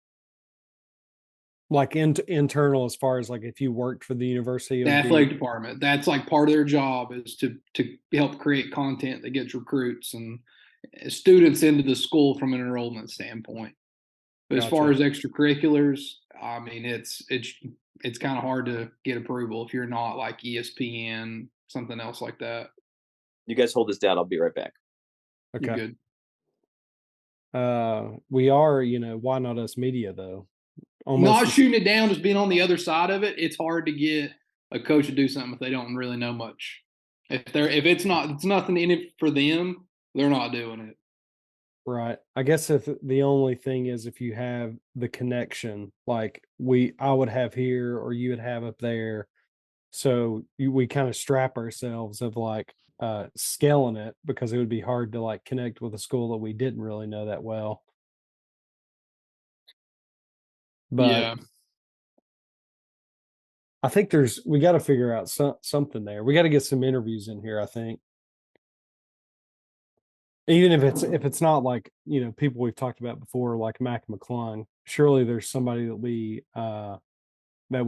Like internal, as far as like if you worked for the university, the athletic department, that's like part of their job is to help create content that gets recruits and students into the school from an enrollment standpoint. But as far as extracurriculars, I mean, it's kind of hard to get approval if you're not like ESPN, something else like that. You guys hold this down. I'll be right back. Okay. Good. We are, Why Not Us Media though. Not shooting it down, just being on the other side of it. It's hard to get a coach to do something if they don't really know much. If it's nothing in it for them, they're not doing it. Right. I guess if the only thing is if you have the connection, like I would have here or you would have up there. So we kind of strap ourselves of like scaling it because it would be hard to like connect with a school that we didn't really know that well. But Yeah. I think we got to figure out something there. We got to get some interviews in here, I think. Even if it's not like, people we've talked about before, like Mac McClung, surely there's somebody that we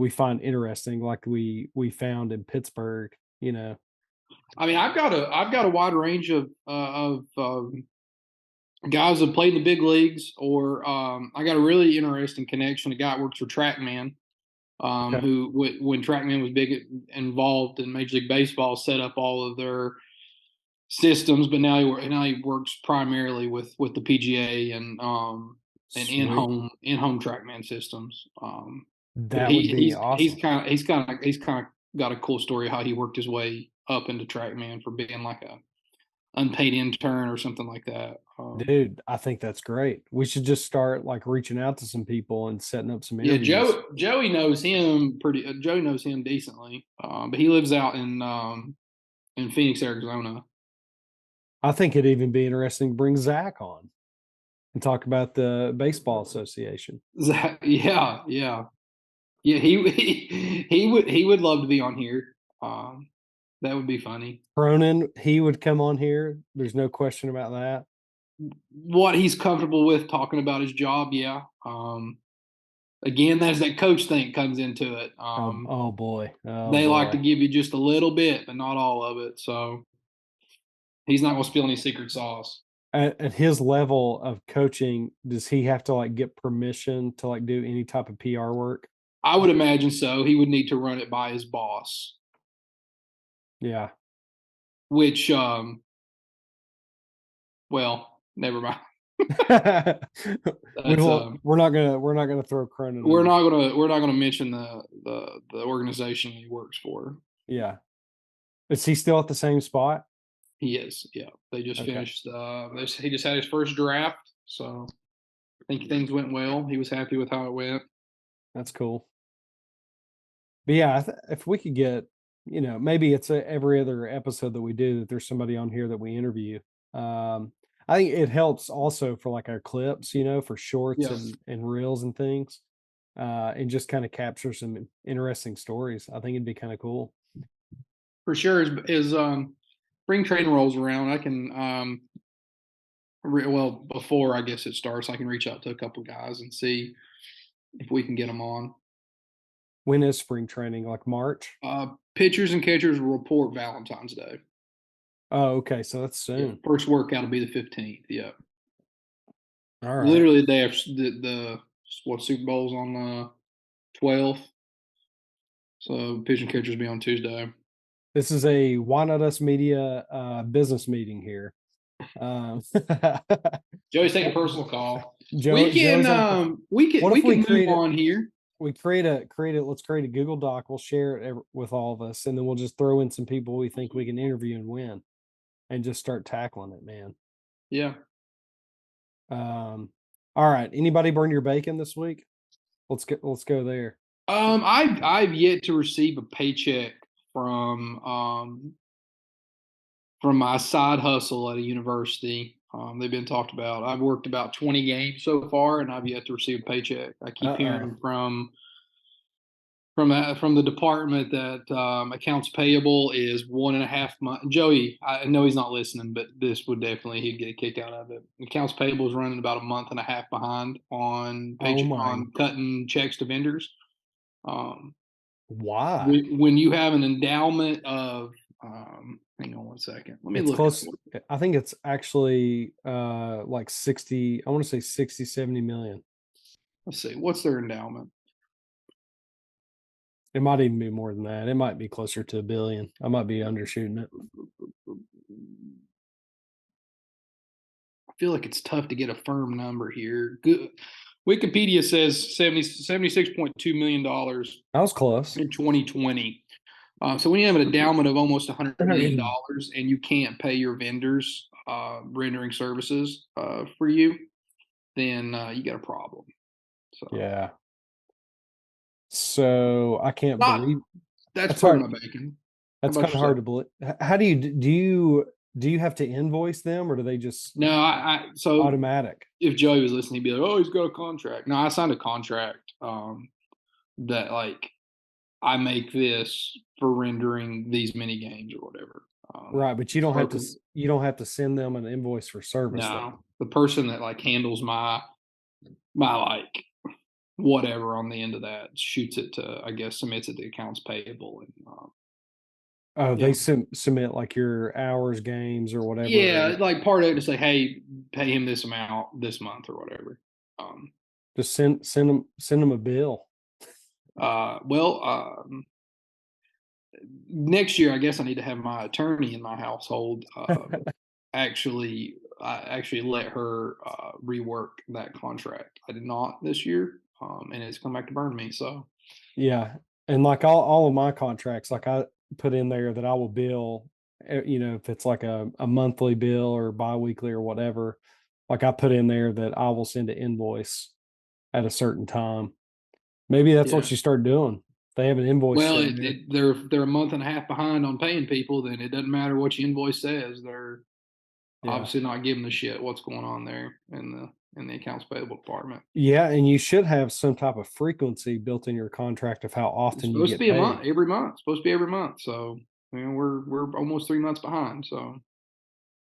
find interesting, like we found in Pittsburgh, I mean, I've got a wide range of guys that played in the big leagues, or I got a really interesting connection. A guy that works for TrackMan, Okay. who when TrackMan was involved in Major League Baseball, set up all of their systems, but now he works primarily with the PGA and in-home TrackMan systems. That would be awesome. He's kind of got a cool story how he worked his way up into TrackMan for being like a unpaid intern or something like that. Dude, I think that's great. We should just start like reaching out to some people and setting up some interviews. Yeah, Joey knows him Joey knows him decently, but he lives out in Phoenix, Arizona. I think it'd even be interesting to bring Zach on and talk about the baseball association. Zach, yeah. He would love to be on here. That would be funny. Cronin, he would come on here. There's no question about that. What he's comfortable with talking about his job, yeah. Again, there's that coach thing comes into it. Oh boy. They like to give you just a little bit, but not all of it. So he's not going to spill any secret sauce. At his level of coaching, does he have to like get permission to like do any type of PR work? I would imagine so. He would need to run it by his boss. Yeah. Which, well, never mind. We're not gonna throw Cronin. We're not gonna mention the organization he works for. Yeah. Is he still at the same spot? He is. Yeah. They just finished. He just had his first draft, so I think things went well. He was happy with how it went. That's cool. But yeah, if we could get, maybe it's every other episode that we do that there's somebody on here that we interview. I think it helps also for like our clips, for shorts and reels and things, and just kind of capture some interesting stories. I think it'd be kind of cool. For sure. As spring training rolls around, I can, before I guess it starts, I can reach out to a couple guys and see if we can get them on. When is spring training? Like March? Pitchers and catchers will report Valentine's Day. Oh, okay. So that's soon. Yeah, first workout will be the 15th. Yeah. All right. Literally the day after the Super Bowl's on the 12th. So pitching catchers will be on Tuesday. This is a Why Not Us Media business meeting here. Joey's taking a personal call. We can move on here. Let's create a Google Doc. We'll share it with all of us, and then we'll just throw in some people we think we can interview and win, and just start tackling it, man. Yeah. All right. Anybody burn your bacon this week? Let's go there. I've yet to receive a paycheck from my side hustle at a university. They've been talked about. I've worked about 20 games so far, and I've yet to receive a paycheck. I keep hearing from the department that accounts payable is 1.5 months. Joey, I know he's not listening, but this would definitely, he'd get a kick out of it. Accounts payable is running about 1.5 months behind on on cutting checks to vendors. Why? When you have an endowment of hang on one second. Let me look. Close. I think it's actually like 60, I want to say 60, 70 million. Let's see. What's their endowment? It might even be more than that. It might be closer to $1 billion. I might be undershooting it. I feel like it's tough to get a firm number here. Good. Wikipedia says $76.2 million. That was close. In 2020. So when you have an endowment of almost $100 million and you can't pay your vendors, rendering services for you, then you got a problem. So Yeah. So I can't Not- believe that's That's burning hard. my bacon. that's about kind of hard to yourself? believe. How do you have to invoice them, or do they just No, so automatic? if Joey was listening, he'd be like, "Oh, he's got a contract." No, I signed a contract that like I make this for rendering these mini games or whatever. Right, but you don't have to broken- you don't have to send them an invoice for service. then. No, the person that like handles my like whatever on the end of that shoots it to, I guess, submits it to accounts payable, and Oh, they Yeah. submit like your hours, games, or whatever. yeah, and like part of it to say, hey, pay him this amount this month or whatever. just send them a bill. Well, next year, I guess I need to have my attorney in my household actually let her rework that contract. I did not this year, and it's come back to burn me. So Yeah, and like all of my contracts, like I put in there that I will bill, if it's like a monthly bill or biweekly or whatever, like I put in there that I will send an invoice at a certain time. Maybe that's what Yeah. you start doing. They have an invoice. well, sitting there. they're a month and a half behind on paying people. Then it doesn't matter what your invoice says. They're Yeah. obviously not giving a shit what's going on there in the accounts payable department. Yeah, and you should have some type of frequency built in your contract of how It's often you supposed get to be paid. a month, every month. It's supposed to be every month. So we're almost 3 months behind. So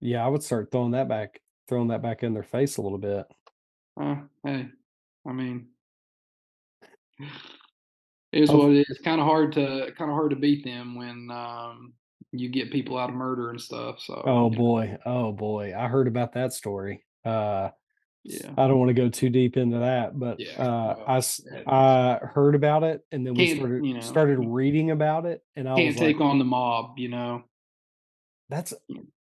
Yeah, I would start throwing that back in their face a little bit. hey, I mean, it is Oh, what it is. Kind of hard to beat them when you get people out of murder and stuff. So oh boy, I heard about that story. yeah, I don't want to go too deep into that, but yeah. I heard about it, and then we Can't started reading about it, and I was can't like, take on the mob. that's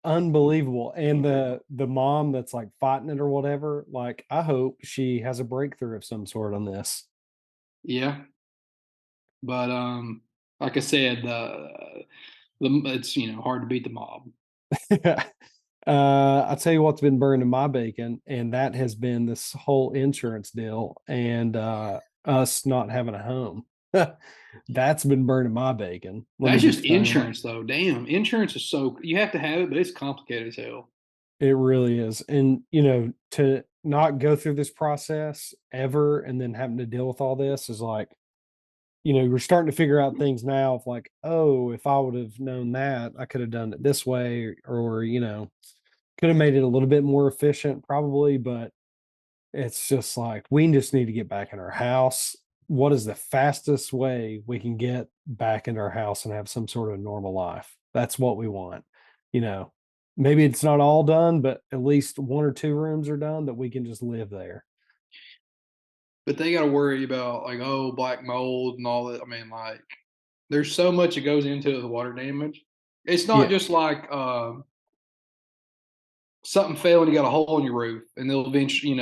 unbelievable. And the mom that's like fighting it or whatever, like I hope she has a breakthrough of some sort on this. Yeah, but like I said, it's hard to beat the mob. I'll tell you what's been burning my bacon, and that has been this whole insurance deal and us not having a home. That's been burning my bacon. Let me That's just tell you what. insurance, though. Damn, insurance is you have to have it, but it's complicated as hell. It really is. And, to not go through this process ever and then having to deal with all this is like, we're starting to figure out things now of like, oh, if I would have known that, I could have done it this way, or, could have made it a little bit more efficient, probably. But it's just like, we just need to get back in our house. What is the fastest way we can get back in our house and have some sort of normal life? That's what we want. You know, Maybe it's not all done, but at least one or two rooms are done that we can just live there. But they got to worry about like black mold and all that. I mean, like there's so much that goes into the water damage. It's not Yeah. just like something fell and you got a hole in your roof, and they'll eventually,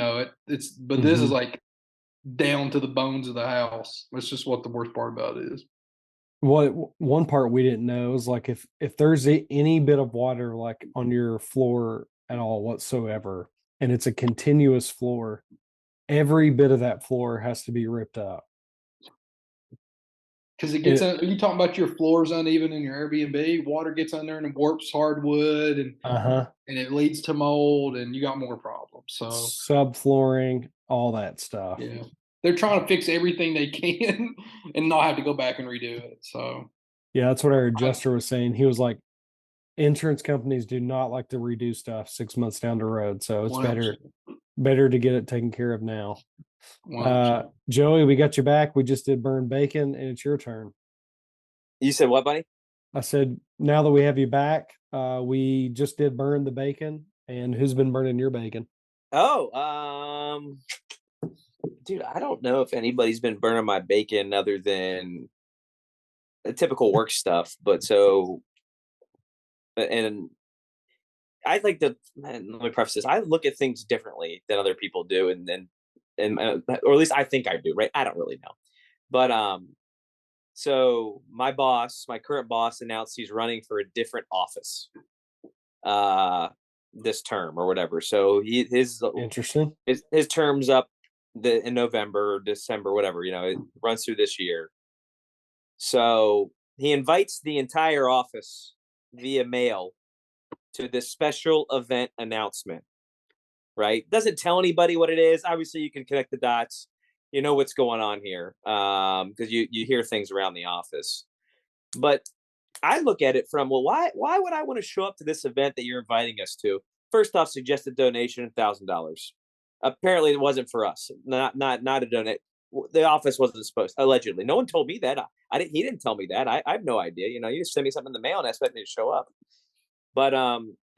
it's. But this is Mhm. like down to the bones of the house. That's just what the worst part about it is. One part we didn't know is like if there's any bit of water like on your floor at all whatsoever, and it's a continuous floor, every bit of that floor has to be ripped up. Because it gets, It, are you talking about your floors uneven in your Airbnb? Water gets in there and it warps hardwood, and uh-huh. it leads to mold, and you got more problems. So Subflooring, all that stuff. yeah, they're trying to fix everything they can and not have to go back and redo it. So Yeah, that's what our adjuster was saying. He was like, insurance companies do not like to redo stuff 6 months down the road. So it's 100%. better to get it taken care of now. 100%. Joey, we got you back. We just did burn bacon, and it's your turn. You said what, buddy? I said, now that we have you back, we just did burn the bacon. And who's been burning your bacon? Oh, dude, I don't know if anybody's been burning my bacon other than the typical work stuff. But and I like to, let me preface this. I look at things differently than other people do. And or at least I think I do, right? I don't really know. But, so my current boss announced he's running for a different office. this term or whatever. So his Interesting. his term's up in November or December, whatever, it runs through this year. So he invites the entire office via mail to this special event announcement, right? Doesn't tell anybody what it is. Obviously, you can connect the dots. You know what's going on here because you hear things around the office. But I look at it from, well, why would I want to show up to this event that you're inviting us to? First off, suggested donation $1,000. Apparently, it wasn't for us. Not a donate. The office wasn't supposed. Allegedly, no one told me that. I didn't. He didn't tell me that. I have no idea. You just send me something in the mail and expect me to show up. But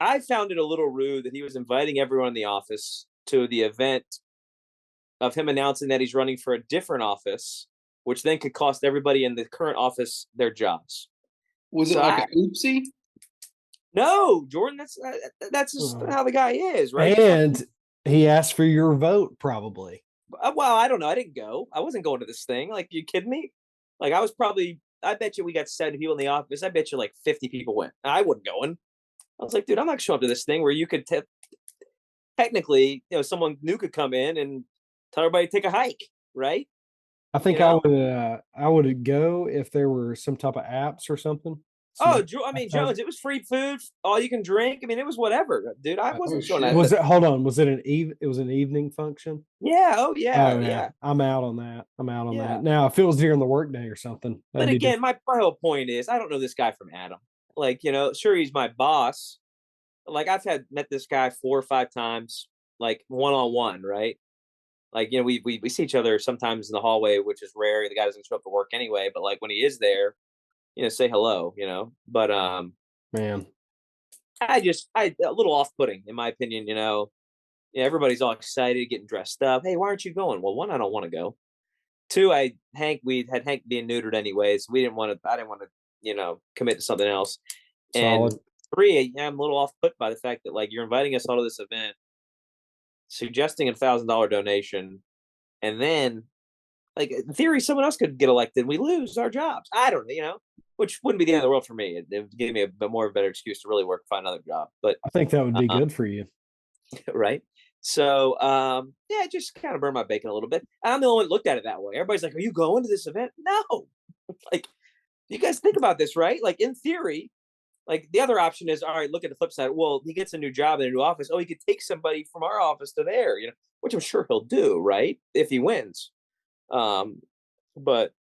I found it a little rude that he was inviting everyone in the office to the event of him announcing that he's running for a different office, which then could cost everybody in the current office their jobs. Was it like an oopsie? No, Jordan. That's just how the guy is, right? And he asked for your vote, probably. Well, I don't know. I didn't go. I wasn't going to this thing. Like, you kidding me? Like, I bet you we got 70 people in the office. I bet you like 50 people went. I wasn't going. I was like, dude, I'm not showing up to this thing where you could technically, someone new could come in and tell everybody to take a hike, right? I think I would go if there were some type of apps or something. Jones, it was free food, all you can drink. I mean, it was whatever, dude. I wasn't showing that. Hold on. Was it it was an evening function? Yeah. Oh, yeah. Yeah. I'm out on that. That. Now, if it was during the workday or something. But again, my whole point is, I don't know this guy from Adam. Like, sure, he's my boss. Like, I've met this guy 4 or 5 times, like one-on-one, right? Like, we see each other sometimes in the hallway, which is rare. The guy doesn't show up to work anyway, but like when he is there, say hello, But man, a little off-putting in my opinion. Everybody's all excited, getting dressed up. Hey, why aren't you going? Well, 1, I don't want to go. 2, we had Hank being neutered anyways. I didn't want to, commit to something else. Solid. And 3, I'm a little off-put by the fact that, like, you're inviting us all to this event, suggesting a $1,000 donation, and then, like, in theory, someone else could get elected. We lose our jobs. I don't know, which wouldn't be the end of the world for me. It would give me a bit more of a better excuse to really find another job. But I think that would be good for you, right? So, it just kind of burned my bacon a little bit. I'm the only one that looked at it that way. Everybody's like, "Are you going to this event?" No. Like, you guys think about this, right? Like, in theory. Like, the other option is, all right, look at the flip side. Well, he gets a new job in a new office. Oh, he could take somebody from our office to there, which I'm sure he'll do, right? If he wins. But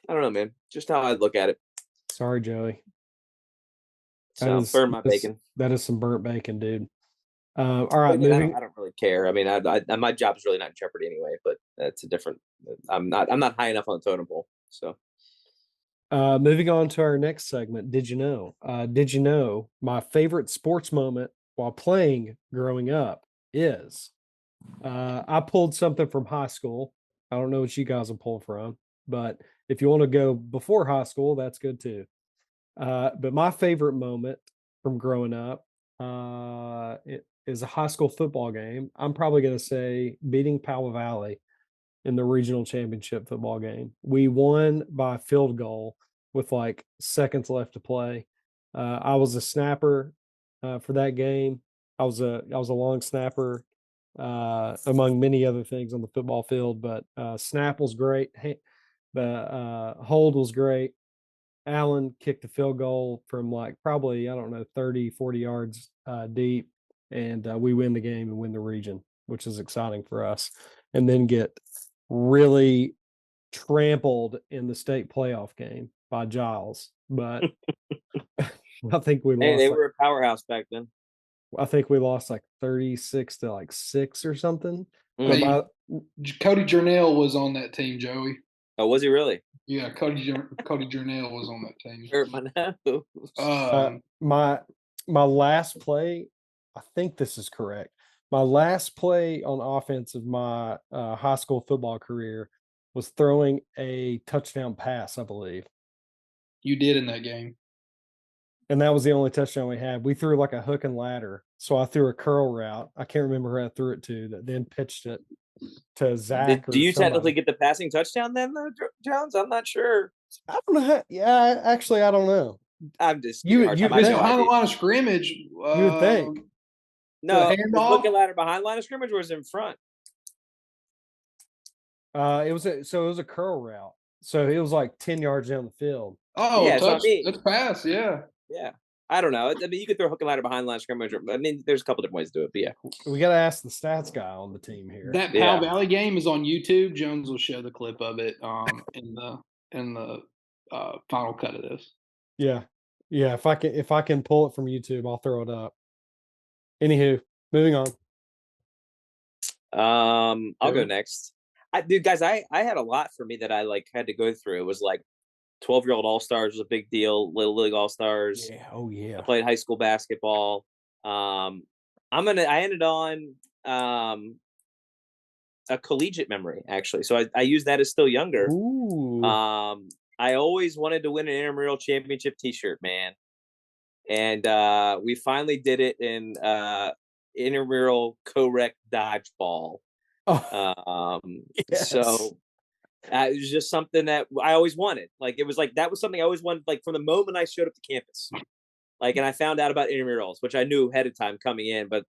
I don't know, man. Just how I look at it. Sorry, Joey. So burn my bacon. That is some burnt bacon, dude. All right, I don't really care. I mean, my job is really not in jeopardy anyway. But that's a different. I'm not high enough on the totem pole. So. Moving on to our next segment. Did you know my favorite sports moment while playing growing up is I pulled something from high school. I don't know what you guys will pull from, but if you want to go before high school, that's good too. But my favorite moment from growing up it is a high school football game. I'm probably going to say beating Powell Valley in the regional championship football game. We won by field goal with like seconds left to play. I was a snapper for that game. I was a long snapper among many other things on the football field, but snap was great. The hold was great. Allen kicked a field goal from like probably, 30, 40 yards deep, and we win the game and win the region, which is exciting for us. And then get really trampled in the state playoff game by Giles. But I think we lost. Hey, they were a powerhouse back then. I think we lost like 36 to like 6 or something. Cody Journell was on that team, Joey. Oh, was he really? Yeah, Cody Journell was on that team. Hurt my nose. My last play, I think this is correct. My last play on offense of my high school football career was throwing a touchdown pass, I believe. You did in that game. And that was the only touchdown we had. We threw like a hook and ladder. So I threw a curl route. I can't remember who I threw it to that then pitched it to Zach. Do you technically get the passing touchdown then, though, Jones? I'm not sure. I don't know. Yeah, actually, I don't know. I'm just You- hard you time. I If have it's think- no behind the idea. line of scrimmage, You would think. No, the was handoff? looking ladder behind line of scrimmage or was in front? It was a curl route. So it was like 10 yards down the field. Oh, Yeah, that's what I touch. mean. That's pass. Yeah. Yeah. I don't know. I mean, you could throw hook and ladder behind line of scrimmage. I mean, there's a couple different ways to do it, but yeah. We got to ask the stats guy on the team here. That Yeah. Powell Valley game is on YouTube. Jones will show the clip of it in the final cut of this. Yeah. Yeah. If I can pull it from YouTube, I'll throw it up. Anywho, moving on. I'll go Joe? next. Dude, guys, I had a lot for me that I like had to go through. It was like 12-year-old All-Stars was a big deal. Little League All-Stars. Yeah. Oh yeah. I played high school basketball. I ended on a collegiate memory, actually. So I use that as still younger. Ooh. I always wanted to win an intramural championship T-shirt, man. And we finally did it in intramural co-rec dodgeball. Oh, yes. So it was just something that I always wanted. Like, it was like, that was something I always wanted, like, from the moment I showed up to campus. Like, and I found out about intramurals, which I knew ahead of time coming in, but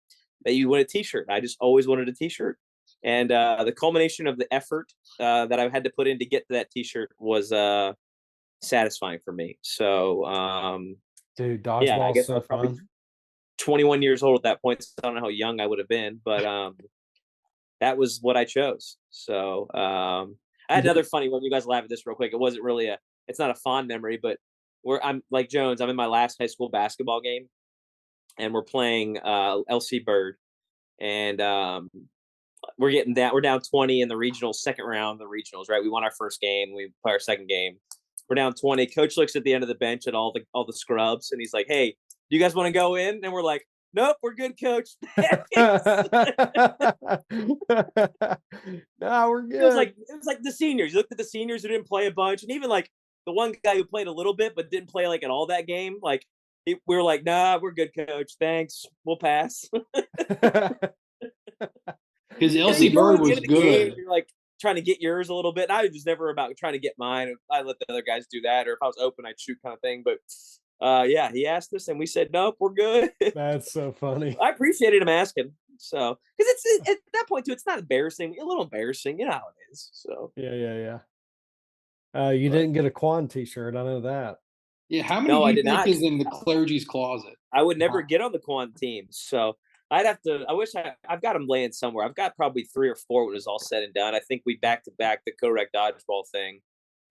that you win a T-shirt. I just always wanted a T-shirt. And the culmination of the effort that I had to put in to get to that T-shirt was satisfying for me. So, dude, yeah, I dodgeball's guess I so was probably fun. 21 years old at that point. So I don't know how young I would have been, but that was what I chose. So I had another funny one. You guys laugh at this real quick. It wasn't really it's not a fond memory, but I'm like Jones. I'm in my last high school basketball game, and we're playing LC Bird, and we're down 20 in the regionals, second round, the regionals, right? We won our first game. We play our second game. We're down 20. Coach looks at the end of the bench at all the scrubs, and he's like, "Hey, do you guys want to go in?" And we're like, "Nope, we're good, Coach." No, we're good. It was like the seniors. You looked at the seniors who didn't play a bunch, and even like the one guy who played a little bit but didn't play like at all that game. Like we were like, "Nah, we're good, Coach. Thanks, we'll pass." Because You know, LC you go Bird at the was end of the game, good. you're like trying to get yours a little bit. And I was never about trying to get mine. I let the other guys do that, or if I was open, I'd shoot, kind of thing. But yeah, he asked us, and we said, "Nope, we're good." That's so funny. I appreciated him asking. So, because it's at that point too, it's not embarrassing. A little embarrassing, you know how it is. So, Yeah. You But- didn't get a Quan T-shirt. I know that. Yeah, how many No, I do you did think not. is in the clergy's closet? I would never Wow. get on the Quan team. So I'd have to. I wish I've got them laying somewhere. I've got probably 3 or 4 when it's all said and done. I think we back to back the co-rec dodgeball thing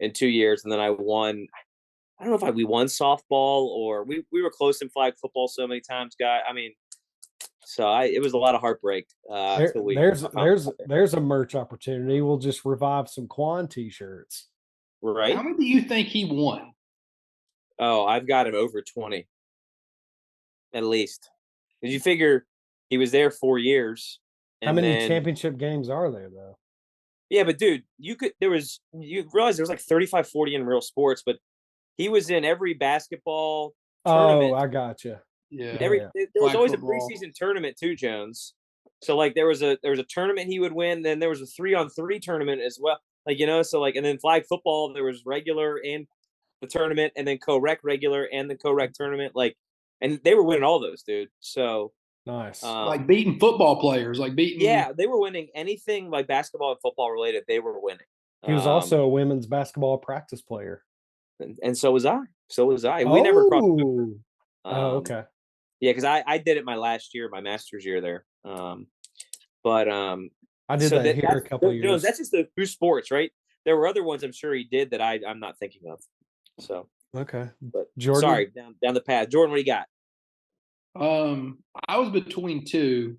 in 2 years, and then I won. I don't know if we won softball or we were close in flag football so many times, guy. I mean, so it was a lot of heartbreak. Till we There's I found- there's a merch opportunity. We'll just revive some Quan T-shirts. right. How many do you think he won? Oh, I've got him over 20, at least. Did you figure he was there 4 years? How and many then- championship games are there though? Yeah, but dude, you realize there was like 35, 40 in real sports, but he was in every basketball tournament. Oh, I gotcha. Yeah. There was Flag always football. a preseason tournament too, Jones. So like there was a tournament he would win, then there was a 3-on-3 tournament as well. Like, so like, and then flag football, there was regular and the tournament, and then co-rec regular and the co-rec tournament. Like, and they were winning all those, dude. So Nice. Like beating football players, like beating. yeah, they were winning anything like basketball and football related. They were winning. He was also a women's basketball practice player. and so was I. We never crossed over. Oh, okay. Yeah, because I did it my last year, my master's year there. But I did so that here a that's- couple of Jones, years. that's just the two sports, right? There were other ones I'm sure he did that I'm not thinking of. So, Okay. but Jordan? sorry, down the path. Jordan, what do you got? I was between two.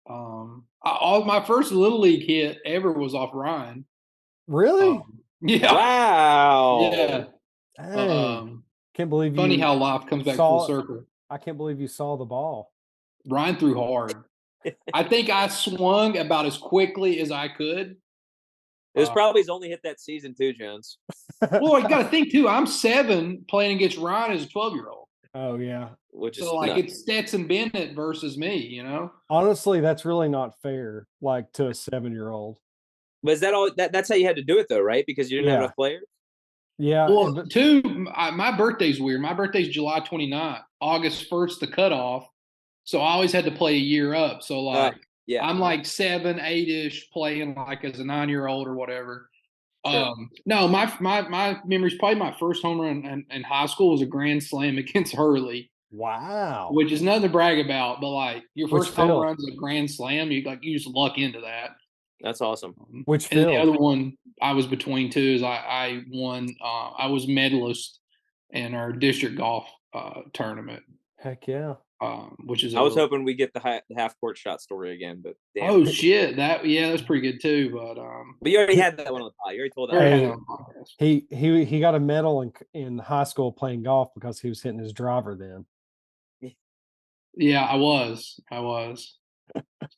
All my first little league hit ever was off Ryan. Really? Yeah. Wow. Yeah. Dang. Can't believe you. Funny how life comes back saw full it. circle. I can't believe you saw the ball. Ryan threw hard. I think I swung about as quickly as I could. It was probably his only hit that season too, Jones. Well, you got to think too. I'm 7 playing against Ryan as a 12-year-old. Oh yeah. Which is So like nuts. it's Stetson Bennett versus me, you know? Honestly, that's really not fair. Like to a 7-year-old. But is that all? That's how you had to do it though, right? Because you didn't have Yeah. enough players. Yeah. Well, but- two, my birthday's weird. My birthday's July 29th. August 1st, the cutoff. So I always had to play a year up. So like Yeah. I'm like 7, 8-ish playing like as a 9-year-old or whatever. Sure. No, my memories, probably my first home run in high school was a grand slam against Hurley, wow. which is nothing to brag about, but like your Which first home field? run's a grand slam, you just luck into that. That's awesome. Which And the field? other one I was between two is I won. I was medalist in our district golf tournament, Heck yeah. which is I was hoping we get the half court shot story again, but damn. oh shit, that's pretty good too. But you already had that one on the pod. You already told that. Hey, yeah, he got a medal in high school playing golf because he was hitting his driver then. yeah, I was.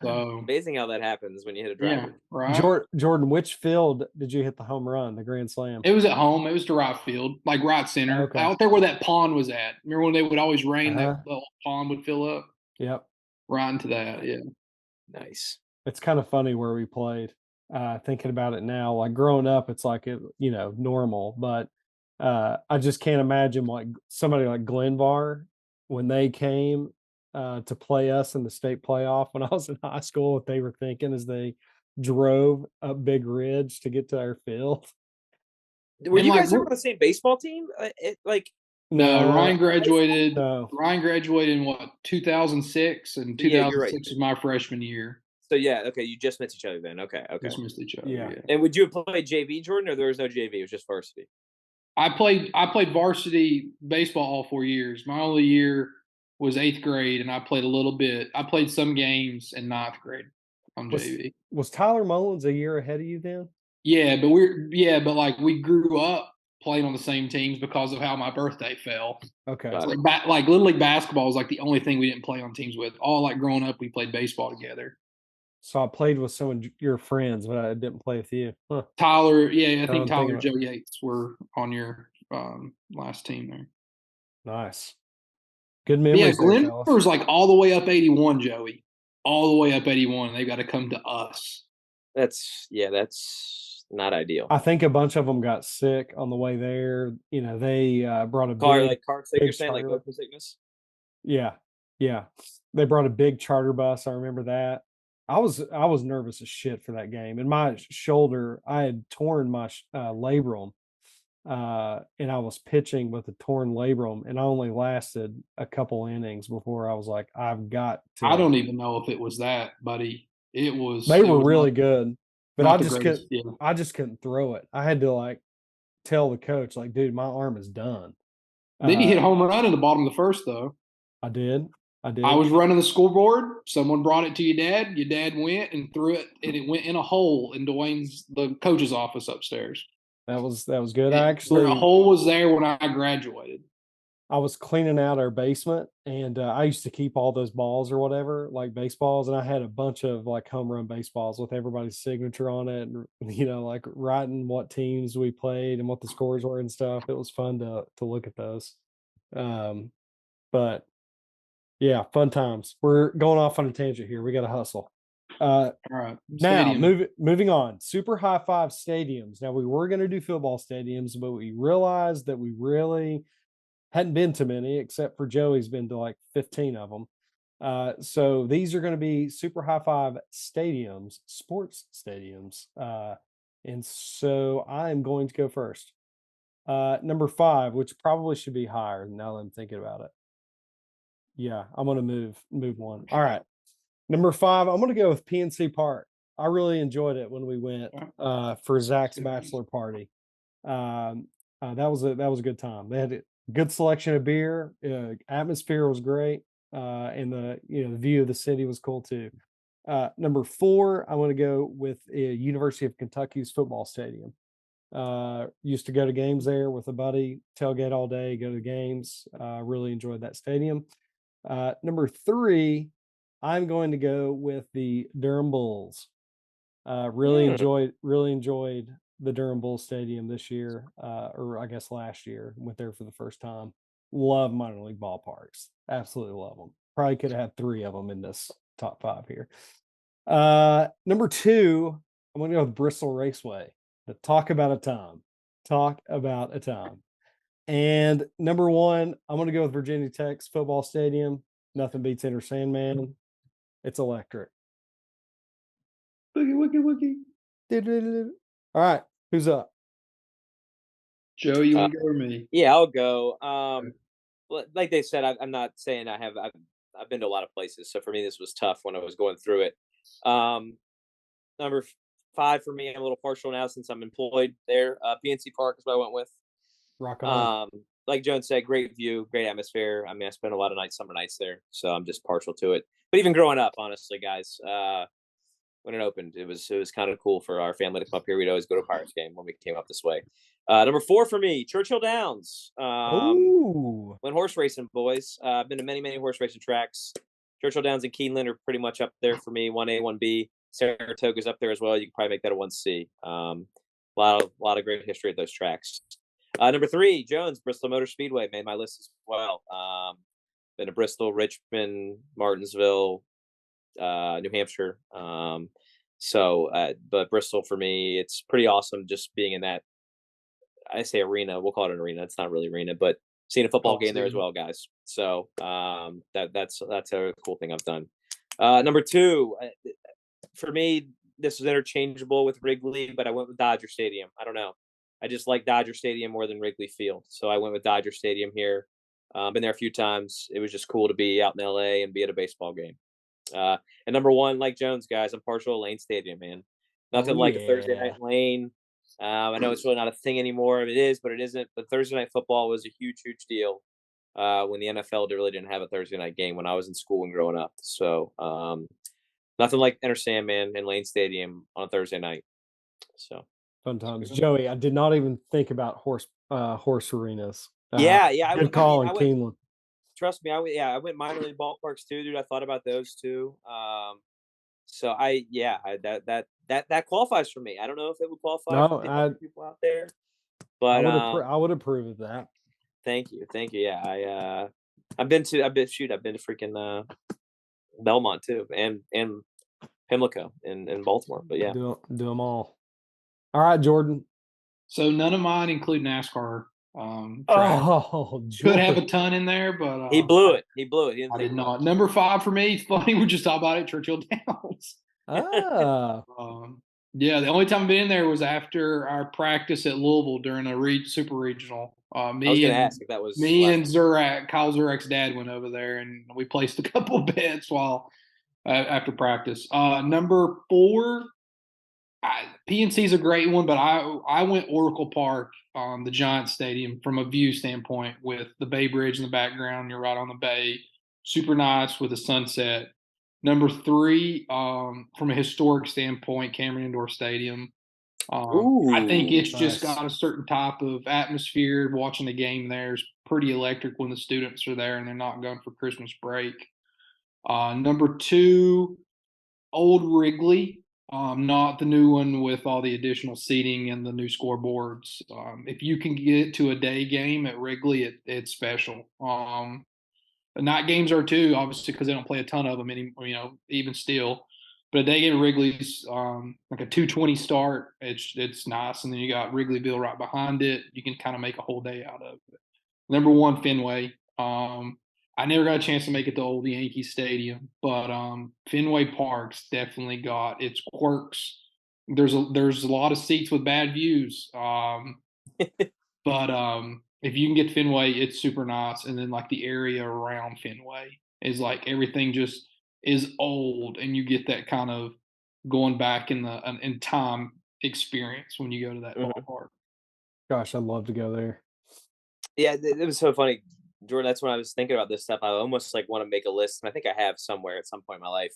So Amazing how that happens when you hit a yeah, driver. right. Jordan, which field did you hit the home run, the grand slam? It was at home. It was to right field, like right center, Okay. out there where that pond was at. Remember when they would always rain, Uh-huh. that little pond would fill up? Yep. Right into that, yeah. Nice. It's kind of funny where we played. Thinking about it now, like growing up, it's like it, normal. But I just can't imagine like somebody like Glenvar when they came to play us in the state playoff when I was in high school, what they were thinking as they drove up Big Ridge to get to our field. Were And, you like, guys ever on the same baseball team? No, Ryan graduated. No. Ryan graduated in what 2006, and Yeah, 2006 you're right. was my freshman year. So yeah, okay, you just missed each other then. Okay. Just missed each other. Yeah. Yeah. And would you have played JV, Jordan, or there was no JV? It was just varsity. I played varsity baseball all 4 years. My only year was 8th grade, and I played a little bit. I played some games in 9th grade on JV. Was Tyler Mullins a year ahead of you then? Yeah, but like we grew up playing on the same teams because of how my birthday fell. Okay. Got it. Like Little League basketball was like the only thing we didn't play on teams with. All like growing up, we played baseball together. So I played with some of your friends, but I didn't play with you. Huh. Tyler, yeah, I I'm think Tyler thinking and Joe Yates were on your last team there. Nice. Good But yeah, memories. there, fellas. Glenvar's like all the way up 81, Joey. All the way up 81. They've got to come to us. That's not ideal. I think a bunch of them got sick on the way there. They brought a Car big, sick, you're saying, like charter. local sickness? Yeah. They brought a big charter bus. I remember that. I was nervous as shit for that game. And my shoulder, I had torn my labrum, and I was pitching with a torn labrum, and I only lasted a couple innings before I was like, I've got to. I don't even know if it was that, buddy. It was. They were was really not- good, but not I the just greatest, couldn't. yeah. I just couldn't throw it. I had to like tell the coach, like, dude, my arm is done. Then you hit a home run in the bottom of the first, though. I did. I was running the scoreboard. Someone brought it to your dad. Your dad went and threw it, and it went in a hole in the coach's office upstairs. That was good. A hole was there when I graduated. I was cleaning out our basement, and I used to keep all those balls or whatever, like baseballs, and I had a bunch of like home run baseballs with everybody's signature on it, and like writing what teams we played and what the scores were and stuff. It was fun to look at those. But yeah, fun times. We're going off on a tangent here. We got to hustle. All right. Now, Stadium. moving on. Super high five stadiums. Now, we were going to do football stadiums, but we realized that we really hadn't been to many, except for Joey's been to like 15 of them. So these are going to be super high five stadiums, sports stadiums. And so I am going to go first. Number 5, which probably should be higher now that I'm thinking about it. Yeah, I'm going to move one. All right. Number 5, I'm going to go with PNC Park. I really enjoyed it when we went for Zach's bachelor party. That was a good time. They had a good selection of beer. Atmosphere was great, and the view of the city was cool too. Number 4, I want to go with University of Kentucky's football stadium. Used to go to games there with a buddy, tailgate all day, go to games. Really enjoyed that stadium. Number 3, I'm going to go with the Durham Bulls. Really enjoyed the Durham Bulls Stadium this year, or I guess last year. Went there for the first time. Love minor league ballparks. Absolutely love them. Probably could have had 3 of them in this top 5 here. Number 2, I'm going to go with Bristol Raceway. To talk about a time. talk about a time. And number one, I'm going to go with Virginia Tech's football stadium. Nothing beats Enter Sandman. It's electric. Woogie, woogie, woogie. All right, who's up? Joe, you want to go or me? Yeah, I'll go. Like they said, I'm not saying I've been to a lot of places, so for me this was tough when I was going through it. Number 5 for me, I'm a little partial now since I'm employed there. PNC Park is what I went with. Rock on. Like Joan said, great view, great atmosphere. I mean, I spent a lot of summer nights there, so I'm just partial to it. But even growing up, honestly, guys, when it opened, it was kind of cool for our family to come up here. We'd always go to a Pirates game when we came up this way. Number 4 for me, Churchill Downs. Went horse racing, boys. I've been to many horse racing tracks. Churchill Downs and Keeneland are pretty much up there for me. 1A, 1B. Saratoga's up there as well. You can probably make that a 1C. A lot of great history at those tracks. Number 3, Jones, Bristol Motor Speedway made my list as well. Been to Bristol, Richmond, Martinsville, New Hampshire. But Bristol for me, it's pretty awesome just being in that. I say arena. We'll call it an arena. It's not really arena, but seeing a football game there as well, guys. So that's a cool thing I've done. Number 2, for me, this was interchangeable with Wrigley, but I went with Dodger Stadium. I don't know. I just like Dodger Stadium more than Wrigley Field. So I went with Dodger Stadium here. Been there a few times. It was just cool to be out in LA and be at a baseball game. And number 1, like Jones, guys, I'm partial to Lane Stadium, man. Nothing like a Thursday night Lane. I know it's really not a thing anymore. It is, but it isn't. But Thursday night football was a huge deal when the NFL really didn't have a Thursday night game when I was in school and growing up. So nothing like Enter Sandman and Lane Stadium on a Thursday night. So fun times. Joey, I did not even think about horse arenas. Yeah. Good call in Keeneland. Trust me, I went minor league ballparks too, dude. I thought about those too. So that qualifies for me. I don't know if it would qualify for the other people out there, but I would approve of that. Thank you. Yeah, I've been to freaking Belmont too, and Pimlico in Baltimore. But yeah, do them all. All right, Jordan. So none of mine include NASCAR. Could have a ton in there, but he blew it. He I did not. Number 5 for me. It's funny we just talked about it. Churchill Downs. Yeah, the only time I've been in there was after our practice at Louisville during a super regional. I was going to ask if that was and Kyle Zurak's dad went over there, and we placed a couple bets while after practice. Number 4. PNC is a great one, but I went Oracle Park, the Giants Stadium, from a view standpoint with the Bay Bridge in the background. You're right on the bay. Super nice with the sunset. Number 3, from a historic standpoint, Cameron Indoor Stadium. I think it's just got a certain type of atmosphere. Watching the game there is pretty electric when the students are there and they're not going for Christmas break. Number 2, Old Wrigley. Not the new one with all the additional seating and the new scoreboards. If you can get to a day game at Wrigley, it's special. The night games are too, obviously, because they don't play a ton of them anymore, even still. But a day game at Wrigley's like a 2:20 start. It's nice, and then you got Wrigleyville right behind it. You can kind of make a whole day out of it. Number 1, Fenway. I never got a chance to make it to old Yankee Stadium, but Fenway Park's definitely got its quirks. There's a lot of seats with bad views, but if you can get to Fenway, it's super nice. And then like the area around Fenway is like everything just is old, and you get that kind of going back in time experience when you go to that ballpark. Gosh, I'd love to go there. Yeah, it was so funny, Jordan. That's when I was thinking about this stuff. I almost want to make a list, and I think I have somewhere at some point in my life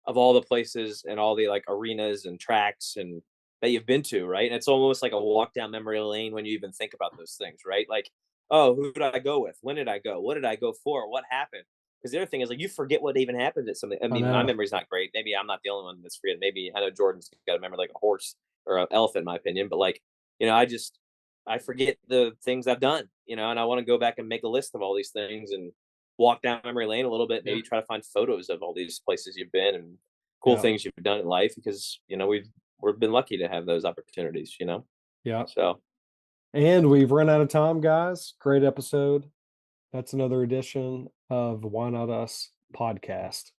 of all the places and all the arenas and tracks and that you've been to, right? And it's almost like a walk down memory lane when you even think about those things, right? Like, oh, who did I go with? When did I go? What did I go for? What happened? Because the other thing is you forget what even happened at something. I mean, my memory's not great. Maybe I'm not the only one that's forgetting. Maybe I know Jordan's got a memory like a horse or an elephant, in my opinion. But I forget the things I've done, and I want to go back and make a list of all these things and walk down memory lane a little bit, maybe try to find photos of all these places you've been and cool things you've done in life, because, we've been lucky to have those opportunities, Yeah. So And we've run out of time, guys. Great episode. That's another edition of Why Not Us podcast.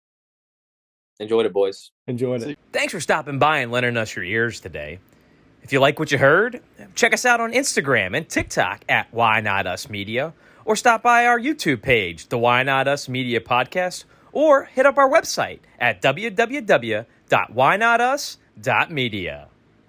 Enjoyed it, boys. Enjoyed it. Thanks for stopping by and lending us your ears today. If you like what you heard, check us out on Instagram and TikTok at Why Not Us Media, or stop by our YouTube page, the Why Not Us Media Podcast, or hit up our website at www.whynotus.media.